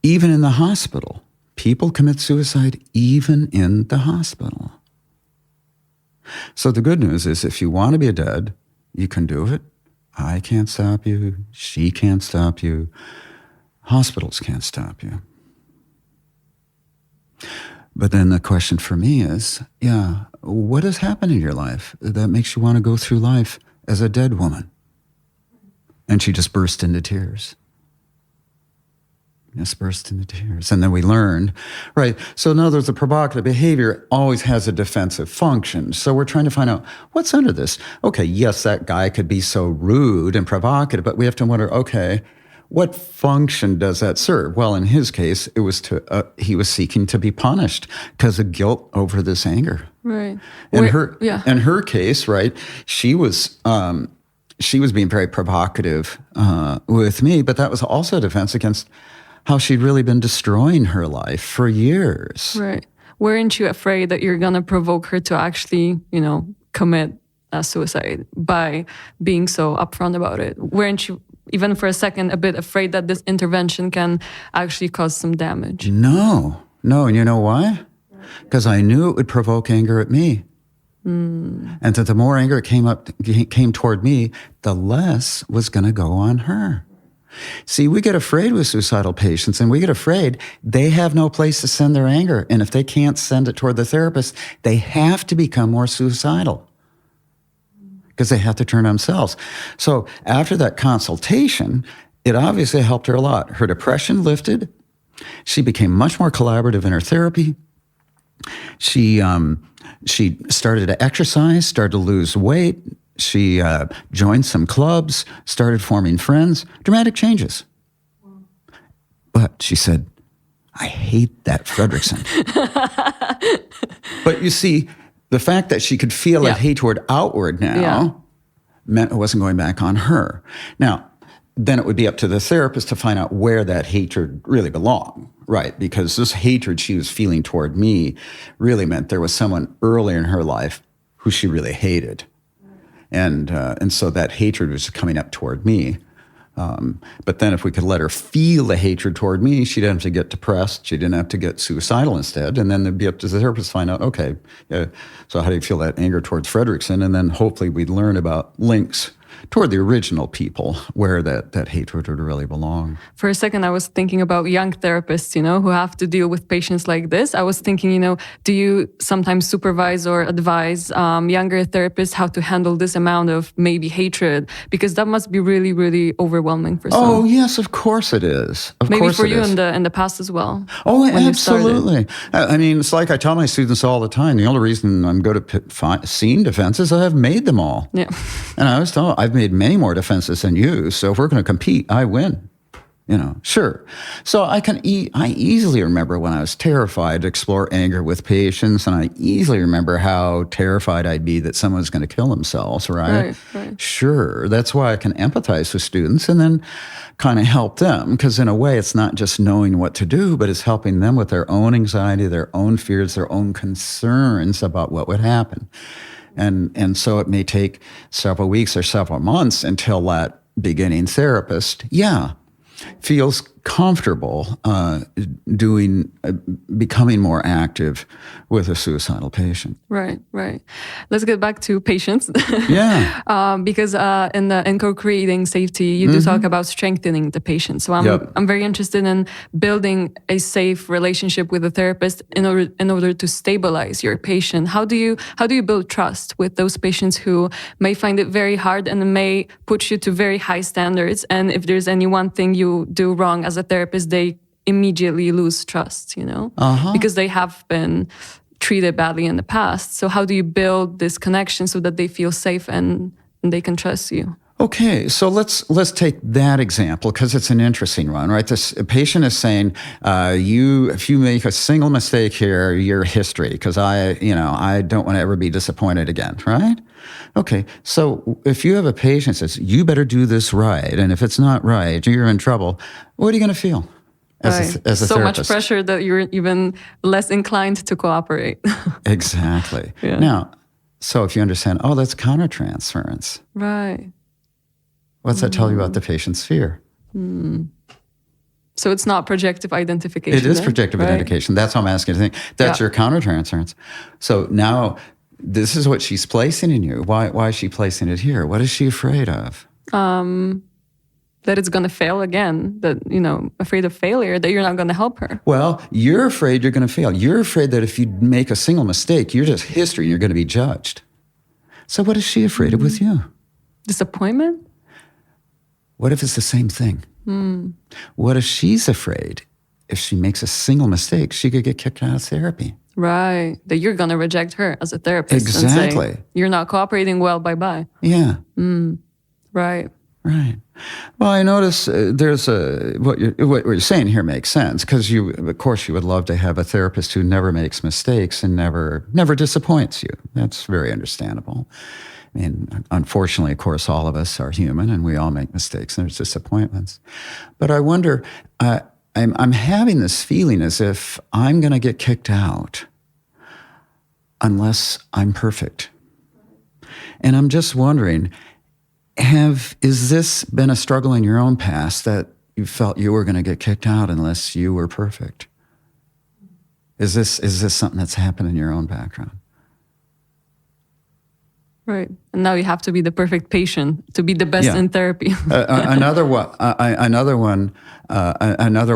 Even in the hospital, people commit suicide even in the hospital. So the good news is, if you want to be dead, you can do it. I can't stop you. She can't stop you. Hospitals can't stop you. But then the question for me is, what has happened in your life that makes you want to go through life as a dead woman? And she just burst into tears. And then we learned, right? So in other words, the provocative behavior always has a defensive function. So we're trying to find out what's under this. Okay, yes, that guy could be so rude and provocative, but we have to wonder, okay, what function does that serve? Well, in his case, it was he was seeking to be punished because of guilt over this anger. Right. In her case, right, she was being very provocative with me, but that was also a defense against how she'd really been destroying her life for years. Right. weren't you afraid that you're gonna provoke her to actually, commit suicide by being so upfront about it? Weren't you, even for a second, a bit afraid that this intervention can actually cause some damage? No, and you know why? Because I knew it would provoke anger at me. And that the more anger came toward me, the less was going to go on her. See, we get afraid with suicidal patients, and we get afraid they have no place to send their anger. And if they can't send it toward the therapist, they have to become more suicidal because they have to turn to themselves. So after that consultation, it obviously helped her a lot. Her depression lifted. She became much more collaborative in her therapy. She started to exercise, started to lose weight. She joined some clubs, started forming friends. Dramatic changes. But she said, I hate that Frederickson. But you see, the fact that she could feel that hatred outward now meant it wasn't going back on her. Now, then it would be up to the therapist to find out where that hatred really belonged, right? Because this hatred she was feeling toward me really meant there was someone earlier in her life who she really hated. And so that hatred was coming up toward me. But then if we could let her feel the hatred toward me, she didn't have to get depressed. She didn't have to get suicidal instead. And then it'd be up to the therapist to find out, okay, so how do you feel that anger towards Frederickson? And then hopefully we'd learn about links toward the original people where that hatred would really belong. For a second, I was thinking about young therapists, who have to deal with patients like this. I was thinking, do you sometimes supervise or advise younger therapists how to handle this amount of maybe hatred? Because that must be really, really overwhelming for some. Oh, yes, of course it is. Maybe for you in the past as well. Oh, absolutely. I mean, it's like I tell my students all the time, the only reason I'm good at scene defenses, I have made them all. Yeah. And I always tell them, I've made many more defenses than you, so if we're going to compete, I win. Sure. So I easily remember when I was terrified to explore anger with patients, and I easily remember how terrified I'd be that someone's going to kill themselves, right? Right. Sure. That's why I can empathize with students and then kind of help them, because in a way it's not just knowing what to do, but it's helping them with their own anxiety, their own fears, their own concerns about what would happen. And so it may take several weeks or several months until that beginning therapist, feels comfortable becoming more active with a suicidal patient. Right. Let's get back to patients. Yeah. Because in co-creating safety, you do talk about strengthening the patient. So I'm very interested in building a safe relationship with the therapist in order to stabilize your patient. How do you build trust with those patients who may find it very hard and may put you to very high standards? And if there's any one thing you do wrong as a therapist, they immediately lose trust, because they have been treated badly in the past. So how do you build this connection so that they feel safe and they can trust you? Okay, so let's take that example because it's an interesting one, right? This patient is saying, if you make a single mistake here, you're history because I don't want to ever be disappointed again, right? Okay, so if you have a patient that says, you better do this right, and if it's not right, you're in trouble, what are you going to feel as a so therapist? Much pressure that you're even less inclined to cooperate. Exactly. Yeah. Now, so if you understand, that's countertransference. Right. What's that tell you about the patient's fear? So it's not projective identification. It is projective identification. That's what I'm asking you to think. That's your countertransference. So now this is what she's placing in you. Why is she placing it here? What is she afraid of? That it's going to fail again, that, afraid of failure, that you're not going to help her. Well, you're afraid you're going to fail. You're afraid that if you make a single mistake, you're just history and you're going to be judged. So what is she afraid of with you? Disappointment? What if it's the same thing? What if she's afraid if she makes a single mistake, she could get kicked out of therapy? Right. That you're going to reject her as a therapist. Exactly. And say, you're not cooperating well, bye-bye. Yeah. Right. Right. Well, I notice there's what you're saying here makes sense because of course, you would love to have a therapist who never makes mistakes and never disappoints you. That's very understandable. I mean, unfortunately, of course, all of us are human and we all make mistakes and there's disappointments. But I wonder, I'm having this feeling as if I'm going to get kicked out unless I'm perfect. And I'm just wondering, is this been a struggle in your own past that you felt you were going to get kicked out unless you were perfect? Is this something that's happened in your own background? Right. And now you have to be the perfect patient to be the best in therapy. Another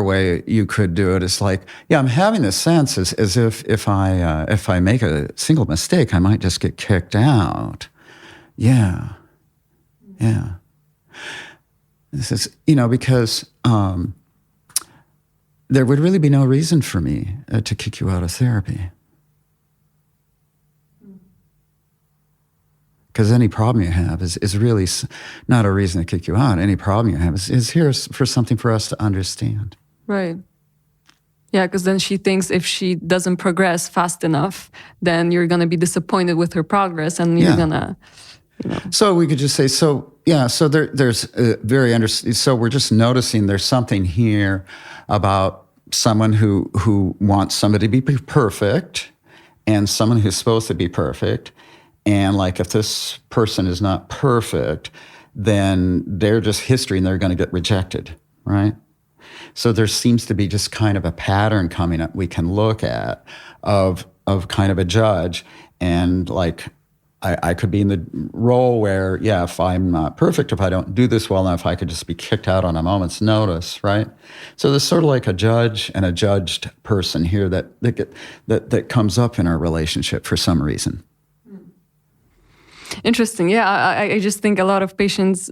way you could do it is like, I'm having this sense as if I make a single mistake, I might just get kicked out. Yeah. This is, because there would really be no reason for me to kick you out of therapy. Because any problem you have is really not a reason to kick you out. Any problem you have is here for something for us to understand. Right. Yeah, because then she thinks if she doesn't progress fast enough, then you're going to be disappointed with her progress, and you're going to, So we could just say, so there's so we're just noticing there's something here about someone who wants somebody to be perfect and someone who's supposed to be perfect. And like if this person is not perfect, then they're just history and they're going to get rejected, right? So there seems to be just kind of a pattern coming up we can look at of kind of a judge. And like I could be in the role where, if I'm not perfect, if I don't do this well enough, I could just be kicked out on a moment's notice, right? So there's sort of like a judge and a judged person here that comes up in our relationship for some reason. Interesting. Yeah, I just think a lot of patients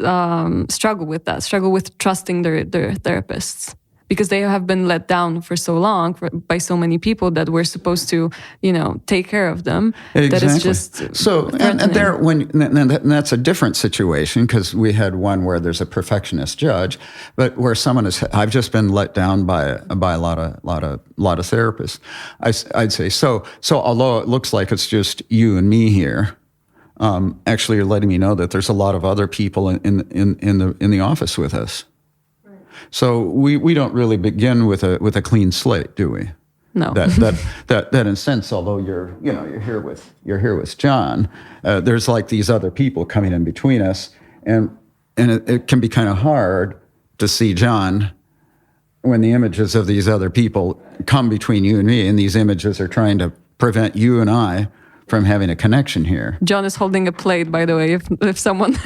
struggle with trusting their therapists, because they have been let down for so long by so many people that we're supposed to, take care of them. Exactly. That is just so, and that's a different situation, because we had one where there's a perfectionist judge, but where I've just been let down by a lot of therapists. I'd say so. Although it looks like it's just you and me here. Actually, you're letting me know that there's a lot of other people in the office with us. Right. So we don't really begin with a clean slate, do we? No. That in a sense, although you're here with Jon, there's like these other people coming in between us, and it can be kind of hard to see Jon when the images of these other people come between you and me, and these images are trying to prevent you and I from having a connection here. Jon is holding a plate, by the way, if someone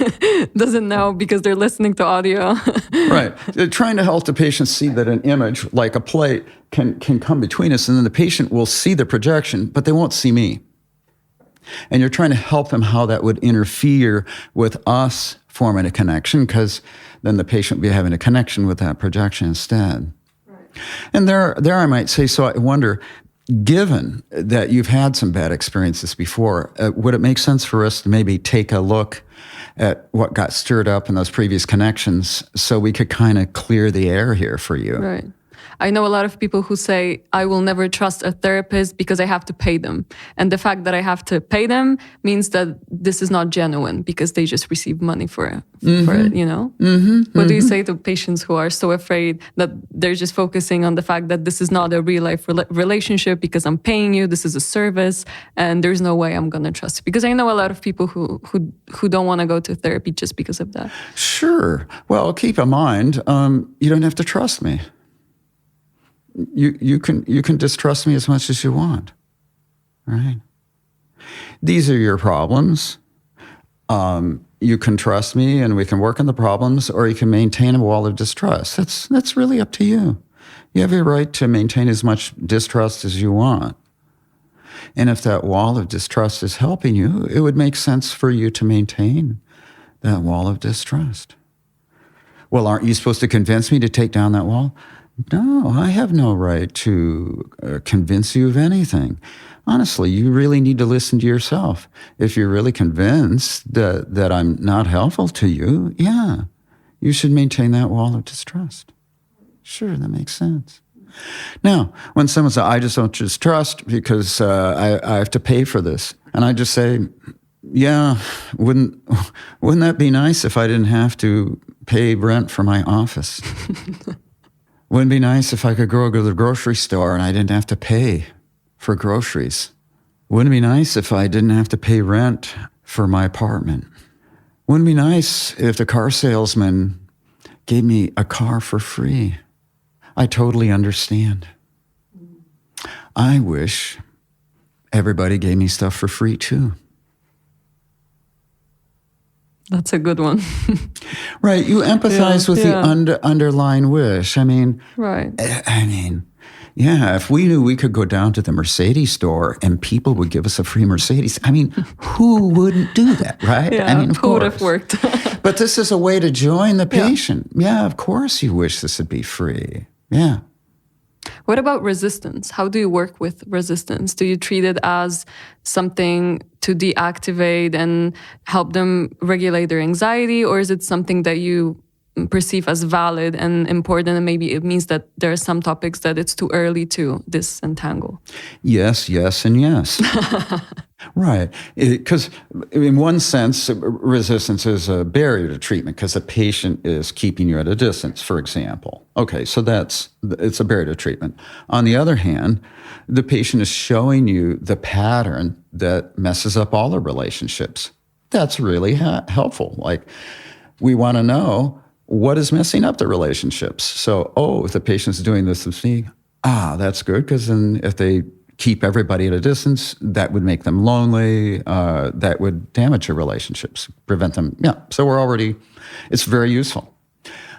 doesn't know, because they're listening to audio. Right. They're trying to help the patient see that an image, like a plate, can come between us, and then the patient will see the projection, but they won't see me. And you're trying to help them how that would interfere with us forming a connection, because then the patient will be having a connection with that projection instead. Right. And there I might say, so I wonder, given that you've had some bad experiences before, would it make sense for us to maybe take a look at what got stirred up in those previous connections so we could kind of clear the air here for you? Right. I know a lot of people who say, I will never trust a therapist because I have to pay them. And the fact that I have to pay them means that this is not genuine, because they just receive money for it, What do you say to patients who are so afraid that they're just focusing on the fact that this is not a real life relationship because I'm paying you, this is a service, and there's no way I'm going to trust you? Because I know a lot of people who don't want to go to therapy just because of that. Sure. Well, keep in mind, you don't have to trust me. You can distrust me as much as you want, right? These are your problems. You can trust me and we can work on the problems, or you can maintain a wall of distrust. That's really up to you. You have your right to maintain as much distrust as you want. And if that wall of distrust is helping you, it would make sense for you to maintain that wall of distrust. Well, aren't you supposed to convince me to take down that wall? No, I have no right to convince you of anything. Honestly, you really need to listen to yourself. If you're really convinced that I'm not helpful to you, you should maintain that wall of distrust. Sure, that makes sense. Now, when someone says, I just don't trust because I have to pay for this, and I just say, wouldn't that be nice if I didn't have to pay rent for my office? Wouldn't it be nice if I could go to the grocery store and I didn't have to pay for groceries? Wouldn't it be nice if I didn't have to pay rent for my apartment? Wouldn't it be nice if the car salesman gave me a car for free? I totally understand. I wish everybody gave me stuff for free too. That's a good one. Right. You empathize with the underlying wish. I mean, right. Yeah, if we knew we could go down to the Mercedes store and people would give us a free Mercedes, I mean, who wouldn't do that, right? Yeah, I mean, of who would course. have worked? But this is a way to join the patient. Yeah, of course you wish this would be free. Yeah. What about resistance? How do you work with resistance? Do you treat it as something to deactivate and help them regulate their anxiety? Or is it something that you perceive as valid and important, and maybe it means that there are some topics that it's too early to disentangle? Yes, yes, and yes. Right. Because in one sense, resistance is a barrier to treatment because the patient is keeping you at a distance, for example. Okay, so it's a barrier to treatment. On the other hand, the patient is showing you the pattern that messes up all the relationships. That's really helpful. Like, we want to know what is messing up the relationships. So, if the patient's doing this with me, that's good, because then if they keep everybody at a distance, that would make them lonely, that would damage your relationships, prevent them. Yeah, so it's very useful.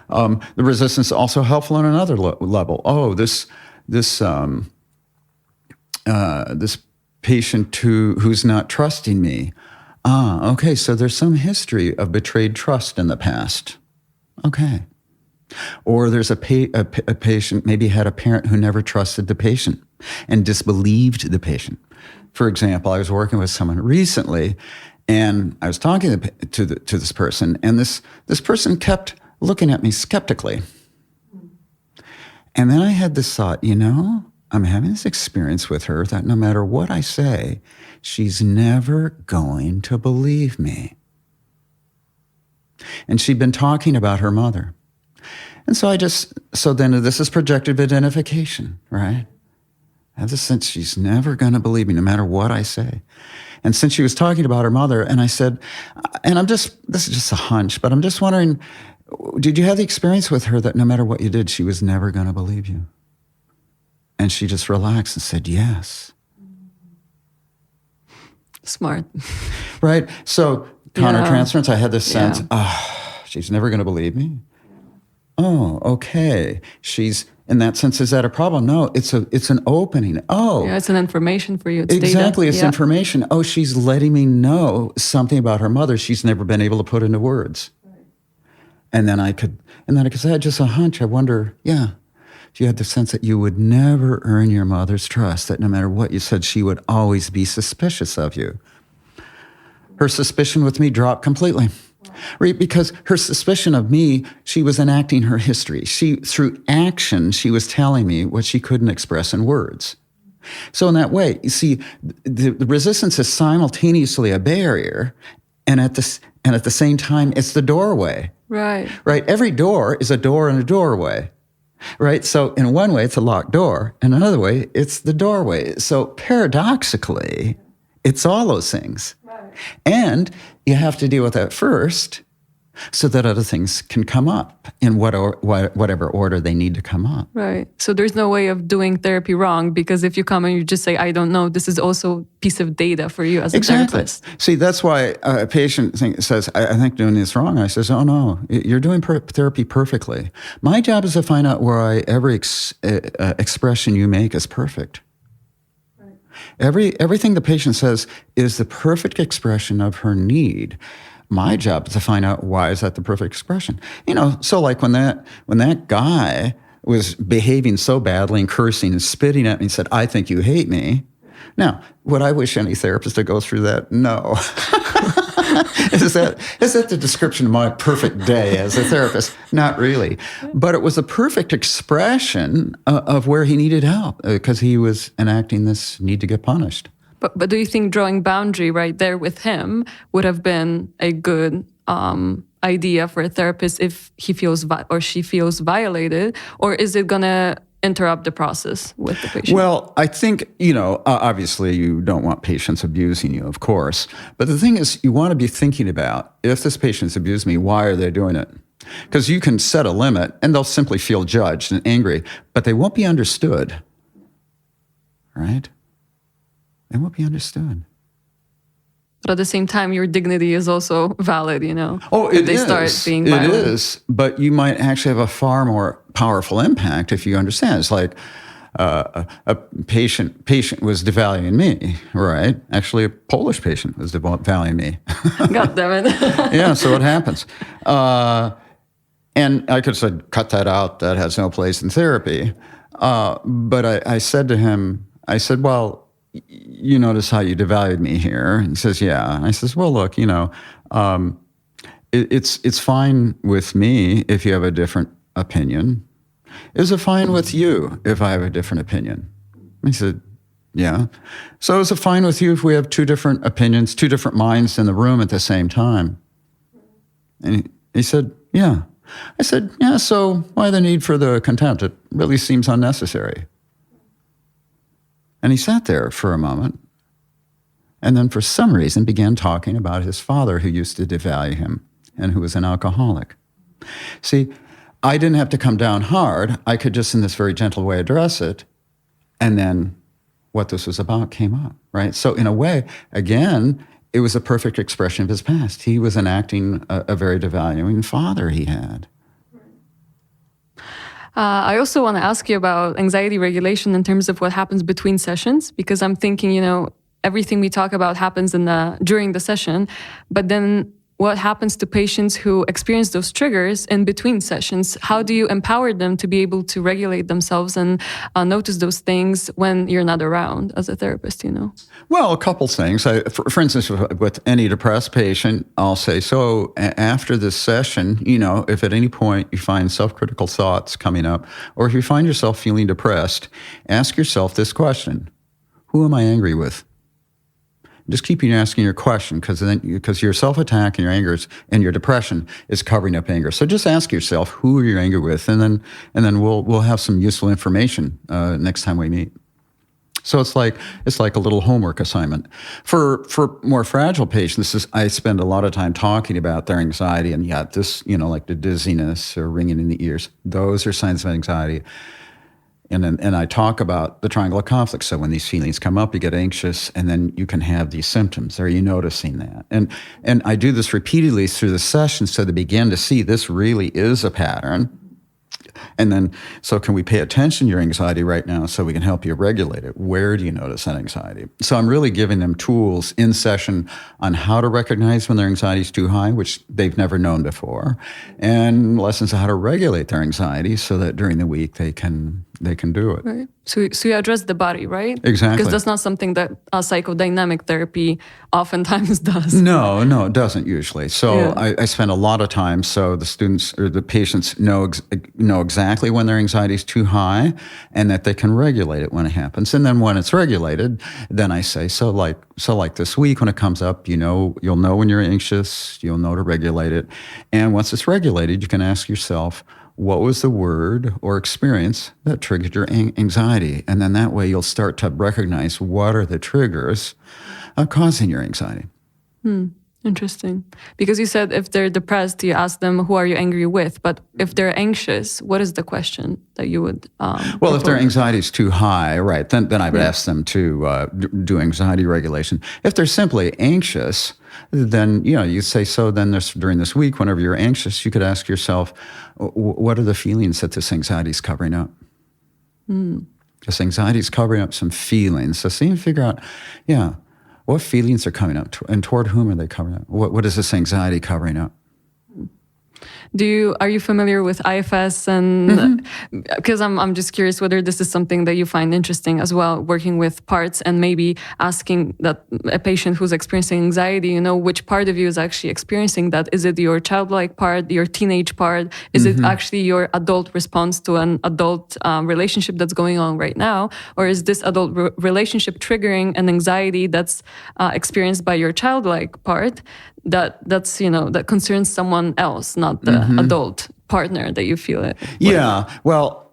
The resistance is also helpful on another level. This patient who's not trusting me. Okay, so there's some history of betrayed trust in the past. Okay. Or there's a patient maybe had a parent who never trusted the patient and disbelieved the patient. For example, I was working with someone recently, and I was talking to this person, and this person kept looking at me skeptically. And then I had this thought, I'm having this experience with her that no matter what I say, she's never going to believe me. And she'd been talking about her mother. And so then this is projective identification, right? I have this sense she's never going to believe me no matter what I say. And since she was talking about her mother, and I said, this is just a hunch, but I'm just wondering, did you have the experience with her that no matter what you did, she was never going to believe you? And she just relaxed and said, yes. Smart. Right? So countertransference, I had this sense, she's never going to believe me. Oh, okay. She's, in that sense, is that a problem? No, it's an opening. Oh. Yeah, it's an information for you. It's exactly, data. It's information. Oh, she's letting me know something about her mother she's never been able to put into words. Right. And then I could say, I had just a hunch. I wonder, if you had the sense that you would never earn your mother's trust, that no matter what you said, she would always be suspicious of you. Her suspicion with me dropped completely. Right, because her suspicion of me, she was enacting her history. Through action, she was telling me what she couldn't express in words. So in that way, you see, the resistance is simultaneously a barrier, and at the same time, it's the doorway. Right. Right. Every door is a door and a doorway. Right. So in one way, it's a locked door, and another way, it's the doorway. So paradoxically, it's all those things. Right. And you have to deal with that first so that other things can come up in whatever order they need to come up. Right. So there's no way of doing therapy wrong, because if you come and you just say, I don't know, this is also a piece of data for you as a therapist. See, that's why a patient says, I think doing this wrong. I says, oh no, you're doing therapy perfectly. My job is to find out where every expression you make is perfect. Everything the patient says is the perfect expression of her need. My job is to find out, why is that the perfect expression? So like when that guy was behaving so badly and cursing and spitting at me and said, I think you hate me. Now, would I wish any therapist to go through that? No. Is that the description of my perfect day as a therapist? Not really. But it was a perfect expression of where he needed help, because he was enacting this need to get punished. But do you think drawing boundary right there with him would have been a good idea for a therapist if he feels or she feels violated? Or is it going to interrupt the process with the patient? Well, I think, obviously you don't want patients abusing you, of course. But the thing is, you want to be thinking about, if this patient's abused me, why are they doing it? Because you can set a limit and they'll simply feel judged and angry, but they won't be understood, right? They won't be understood. But at the same time, your dignity is also valid, Oh, if they start being violent. It is, but you might actually have a far more powerful impact if you understand. It's like a patient was devaluing me, right? Actually, a Polish patient was devaluing me. God damn it. Yeah, so what happens? And I could have said, cut that out. That has no place in therapy. But I said to him, well, you notice how you devalued me here? And he says, yeah. And I says, well, look, it's fine with me if you have a different opinion. Is it fine with you if I have a different opinion? He said, yeah. So is it fine with you if we have two different opinions, two different minds in the room at the same time? And he said, yeah. I said, yeah, so why the need for the contempt? It really seems unnecessary. And he sat there for a moment and then for some reason began talking about his father who used to devalue him and who was an alcoholic. See, I didn't have to come down hard. I could just in this very gentle way address it. And then what this was about came up, right? So in a way, again, it was a perfect expression of his past. He was enacting a very devaluing father he had. I also want to ask you about anxiety regulation in terms of what happens between sessions, because I'm thinking, everything we talk about happens during the session, but then what happens to patients who experience those triggers in between sessions? How do you empower them to be able to regulate themselves and notice those things when you're not around as a therapist, Well, a couple things. For instance, with any depressed patient, I'll say, so after this session, if at any point you find self-critical thoughts coming up, or if you find yourself feeling depressed, ask yourself this question: who am I angry with? Just keep asking your question, because your self-attack and your anger and your depression is covering up anger. So just ask yourself, who are you angry with, and then we'll have some useful information next time we meet. So it's like a little homework assignment. For more fragile patients, I spend a lot of time talking about their anxiety, and this like the dizziness or ringing in the ears. Those are signs of anxiety. And I talk about the triangle of conflict. So when these feelings come up, you get anxious, and then you can have these symptoms. Are you noticing that? And I do this repeatedly through the session so they begin to see this really is a pattern. And then, so can we pay attention to your anxiety right now so we can help you regulate it? Where do you notice that anxiety? So I'm really giving them tools in session on how to recognize when their anxiety is too high, which they've never known before, and lessons on how to regulate their anxiety so that during the week they can do it. Right. So you address the body, right? Exactly. Because that's not something that psychodynamic therapy oftentimes does. No, it doesn't usually. So I spend a lot of time so the students or the patients know exactly when their anxiety is too high and that they can regulate it when it happens. And then when it's regulated, then I say, so like this week when it comes up, you'll know when you're anxious, you'll know to regulate it. And once it's regulated, you can ask yourself, what was the word or experience that triggered your anxiety? And then that way you'll start to recognize what are the triggers causing your anxiety. Interesting. Because you said if they're depressed, you ask them, who are you angry with? But if they're anxious, what is the question that you would Well, if their anxiety is too high, right, then I would ask them to do anxiety regulation. If they're simply anxious, then, you say, so then during this week, whenever you're anxious, you could ask yourself, what are the feelings that this anxiety is covering up? This anxiety is covering up some feelings. So see and figure out, what feelings are coming up and toward whom are they covering up? What is this anxiety covering up? Are you familiar with IFS? And because I'm just curious whether this is something that you find interesting as well, working with parts and maybe asking that a patient who's experiencing anxiety, which part of you is actually experiencing that? Is it your childlike part, your teenage part? Is it actually your adult response to an adult relationship that's going on right now? Or is this adult relationship triggering an anxiety that's experienced by your childlike part that's that concerns someone else, not the adult partner that you feel it with? Yeah, well,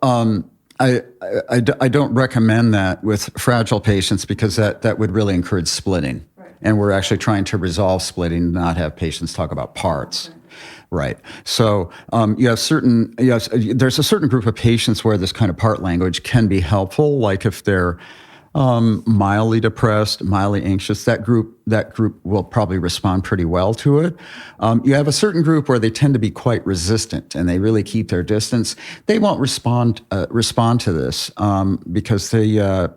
I don't recommend that with fragile patients because that would really encourage splitting. Right. And we're actually trying to resolve splitting, not have patients talk about parts. Okay. Right. So there's a certain group of patients where this kind of part language can be helpful, like if they're mildly depressed, mildly anxious, that group will probably respond pretty well to it. You have a certain group where they tend to be quite resistant and they really keep their distance. They won't respond to this because they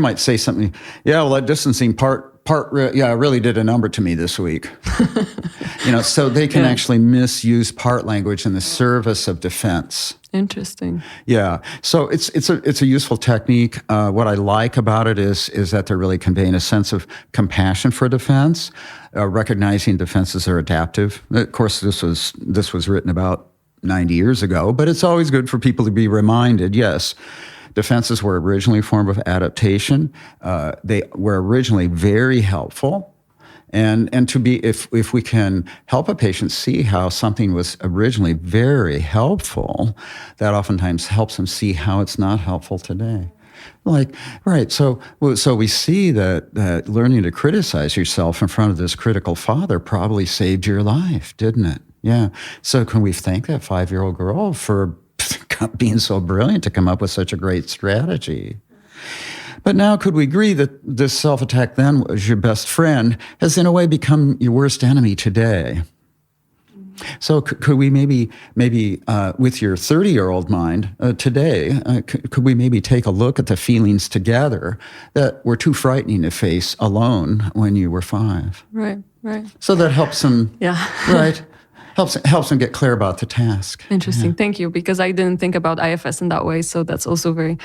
might say something. Yeah, well, that distancing part really did a number to me this week. So they can actually misuse part language in the service of defense. Interesting. Yeah. So it's a useful technique. What I like about it is that they're really conveying a sense of compassion for defense, recognizing defenses are adaptive. Of course, this was written about 90 years ago, but it's always good for people to be reminded, yes, defenses were originally a form of adaptation. They were originally very helpful. And to be, if we can help a patient see how something was originally very helpful, that oftentimes helps them see how it's not helpful today. Like, right, so we see that learning to criticize yourself in front of this critical father probably saved your life, didn't it? Yeah. So can we thank that 5-year-old girl for being so brilliant to come up with such a great strategy? But now could we agree that this self-attack then was your best friend has in a way become your worst enemy today? So could we maybe with your 30-year-old mind today, could we maybe take a look at the feelings together that were too frightening to face alone when you were 5? Right. So that helps them, right? Helps them get clear about the task. Interesting. Yeah. Thank you, because I didn't think about IFS in that way. So that's also very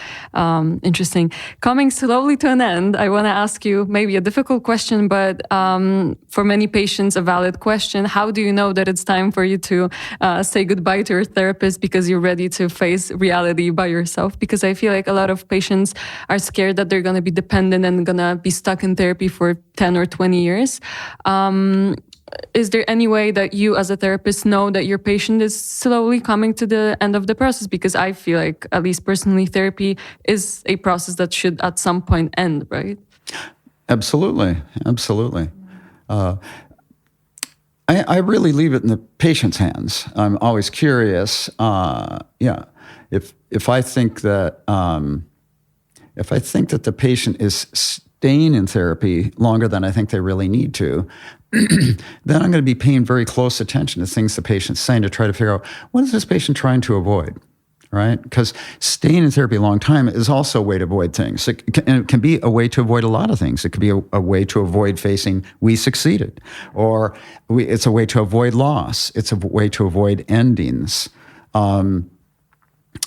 interesting. Coming slowly to an end, I want to ask you maybe a difficult question, but for many patients, a valid question. How do you know that it's time for you to say goodbye to your therapist because you're ready to face reality by yourself? Because I feel like a lot of patients are scared that they're going to be dependent and going to be stuck in therapy for 10 or 20 years. Is there any way that you as a therapist know that your patient is slowly coming to the end of the process? Because I feel like, at least personally, therapy is a process that should at some point end, right? Absolutely. I really leave it in the patient's hands. I'm always curious. If I think that the patient is staying in therapy longer than I think they really need to, then I'm going to be paying very close attention to things the patient's saying to try to figure out what is this patient trying to avoid, right? Because staying in therapy a long time is also a way to avoid things. It can be a way to avoid a lot of things. It could be a way to avoid facing we succeeded, or it's a way to avoid loss. It's a way to avoid endings.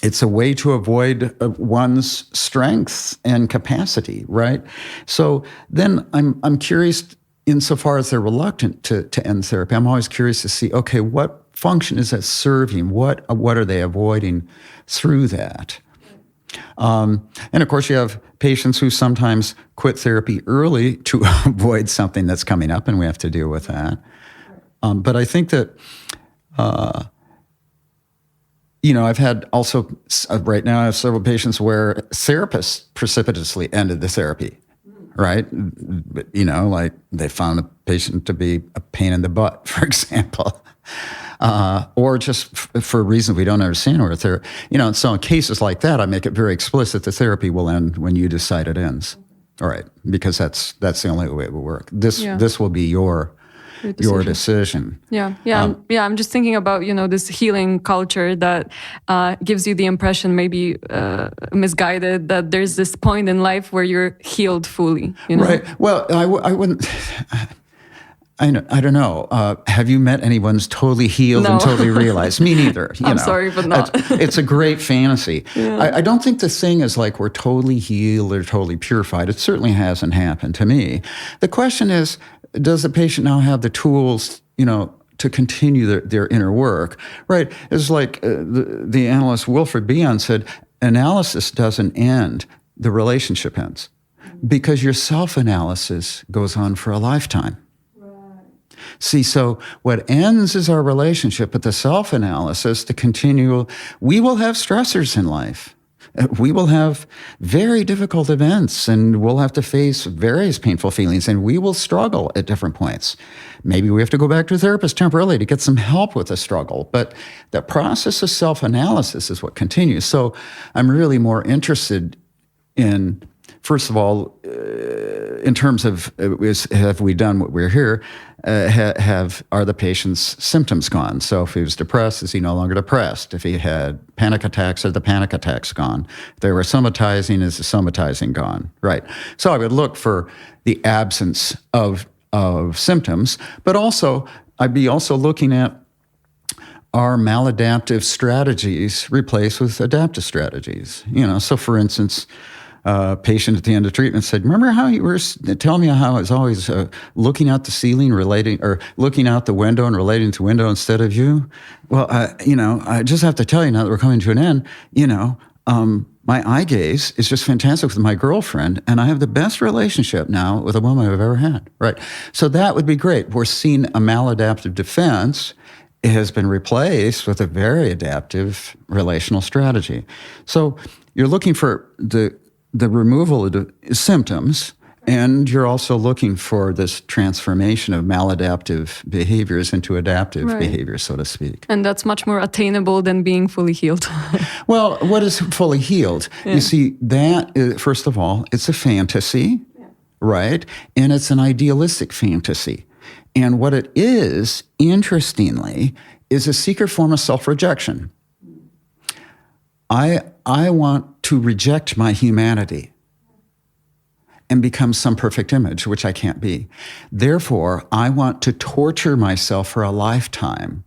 It's a way to avoid one's strengths and capacity, right? So then I'm curious, insofar as they're reluctant to end therapy, I'm always curious to see, okay, what function is that serving? What are they avoiding through that? And of course, you have patients who sometimes quit therapy early to avoid something that's coming up, and we have to deal with that. But I think that, I've had also, right now I have several patients where therapists precipitously ended the therapy. Right? Like they found a patient to be a pain in the butt, for example. Or just for reasons we don't understand. Or and so in cases like that, I make it very explicit the therapy will end when you decide it ends. All right, because that's the only way it will work. This will be your decision. I'm just thinking about, this healing culture that gives you the impression, maybe misguided, that there's this point in life where you're healed fully. Right. Well, I wouldn't. I don't know. Have you met anyone who's totally healed and totally realized? Me neither. I'm sorry, but not. It's a great fantasy. Yeah. I don't think the thing is like we're totally healed or totally purified. It certainly hasn't happened to me. The question is, does the patient now have the tools, to continue their inner work? Right? It's like the analyst Wilfred Bion said, analysis doesn't end, the relationship ends. Because your self-analysis goes on for a lifetime. Right. See, so what ends is our relationship with the self-analysis, the continual, we will have stressors in life. We will have very difficult events and we'll have to face various painful feelings and we will struggle at different points. Maybe we have to go back to a therapist temporarily to get some help with the struggle. But the process of self-analysis is what continues. So I'm really more interested in, first of all, in terms of have we done what we're here? Are the patient's symptoms gone? So if he was depressed, is he no longer depressed? If he had panic attacks, are the panic attacks gone? If they were somatizing, is the somatizing gone? Right. So I would look for the absence of symptoms, but also I'd be also looking at, are maladaptive strategies replaced with adaptive strategies? So for instance, a patient at the end of treatment said, remember how you were telling me how I was always looking out the ceiling or looking out the window and relating to window instead of you? Well, I just have to tell you now that we're coming to an end, my eye gaze is just fantastic with my girlfriend, and I have the best relationship now with a woman I've ever had, right? So that would be great. We're seeing a maladaptive defense. It has been replaced with a very adaptive relational strategy. So you're looking for the removal of the symptoms, and you're also looking for this transformation of maladaptive behaviors into adaptive behaviors, so to speak. And that's much more attainable than being fully healed. Well, what is fully healed? Yeah. You see, that is, first of all, it's a fantasy, right? And it's an idealistic fantasy. And what it is, interestingly, is a secret form of self-rejection. I want to reject my humanity and become some perfect image, which I can't be. Therefore, I want to torture myself for a lifetime,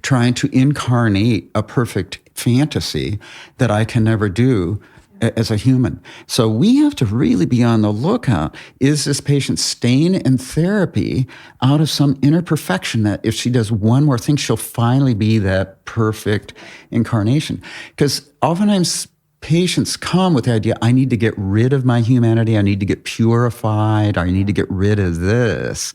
trying to incarnate a perfect fantasy that I can never do as a human. So we have to really be on the lookout. Is this patient staying in therapy out of some inner perfection that if she does one more thing, she'll finally be that perfect incarnation? Because oftentimes patients come with the idea, I need to get rid of my humanity, I need to get purified, or I need to get rid of this.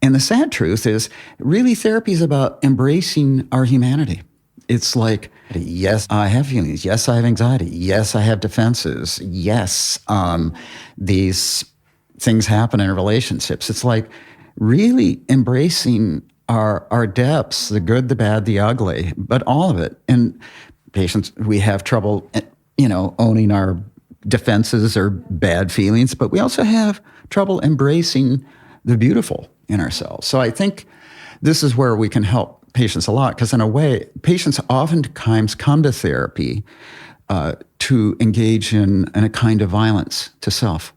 And the sad truth is, really therapy is about embracing our humanity. It's like, yes, I have feelings. Yes, I have anxiety. Yes, I have defenses. Yes, these things happen in relationships. It's like really embracing our depths, the good, the bad, the ugly, but all of it. And patients, we have trouble, owning our defenses or bad feelings, but we also have trouble embracing the beautiful in ourselves. So I think this is where we can help patients a lot, because in a way, patients oftentimes come to therapy to engage in a kind of violence to self.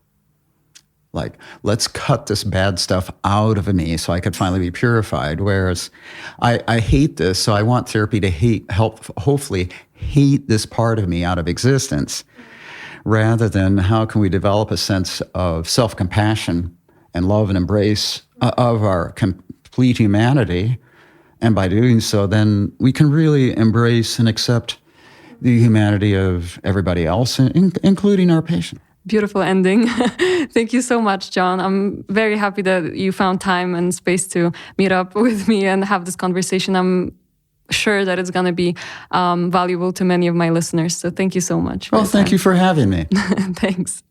Like, let's cut this bad stuff out of me so I could finally be purified. Whereas I hate this, so I want therapy to hopefully hate this part of me out of existence, rather than how can we develop a sense of self-compassion and love and embrace of our complete humanity. And by doing so, then we can really embrace and accept the humanity of everybody else, including our patient. Beautiful ending. Thank you so much, Jon. I'm very happy that you found time and space to meet up with me and have this conversation. I'm sure that it's going to be valuable to many of my listeners. So thank you so much. Well, thank you for having me. Thanks.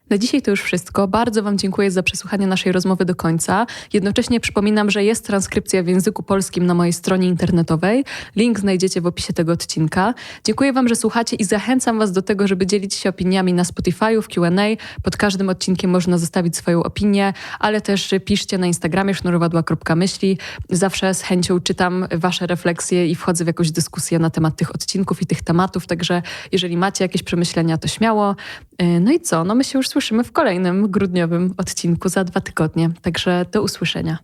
Na dzisiaj to już wszystko. Bardzo Wam dziękuję za przesłuchanie naszej rozmowy do końca. Jednocześnie przypominam, że jest transkrypcja w języku polskim na mojej stronie internetowej. Link znajdziecie w opisie tego odcinka. Dziękuję Wam, że słuchacie i zachęcam Was do tego, żeby dzielić się opiniami na Spotify'u, w Q&A. Pod każdym odcinkiem można zostawić swoją opinię, ale też piszcie na Instagramie sznurowadła.myśli. Zawsze z chęcią czytam Wasze refleksje i wchodzę w jakąś dyskusję na temat tych odcinków i tych tematów, także jeżeli macie jakieś przemyślenia, to śmiało. No i co? My się już słyszymy w kolejnym grudniowym odcinku za 2 tygodnie. Także do usłyszenia.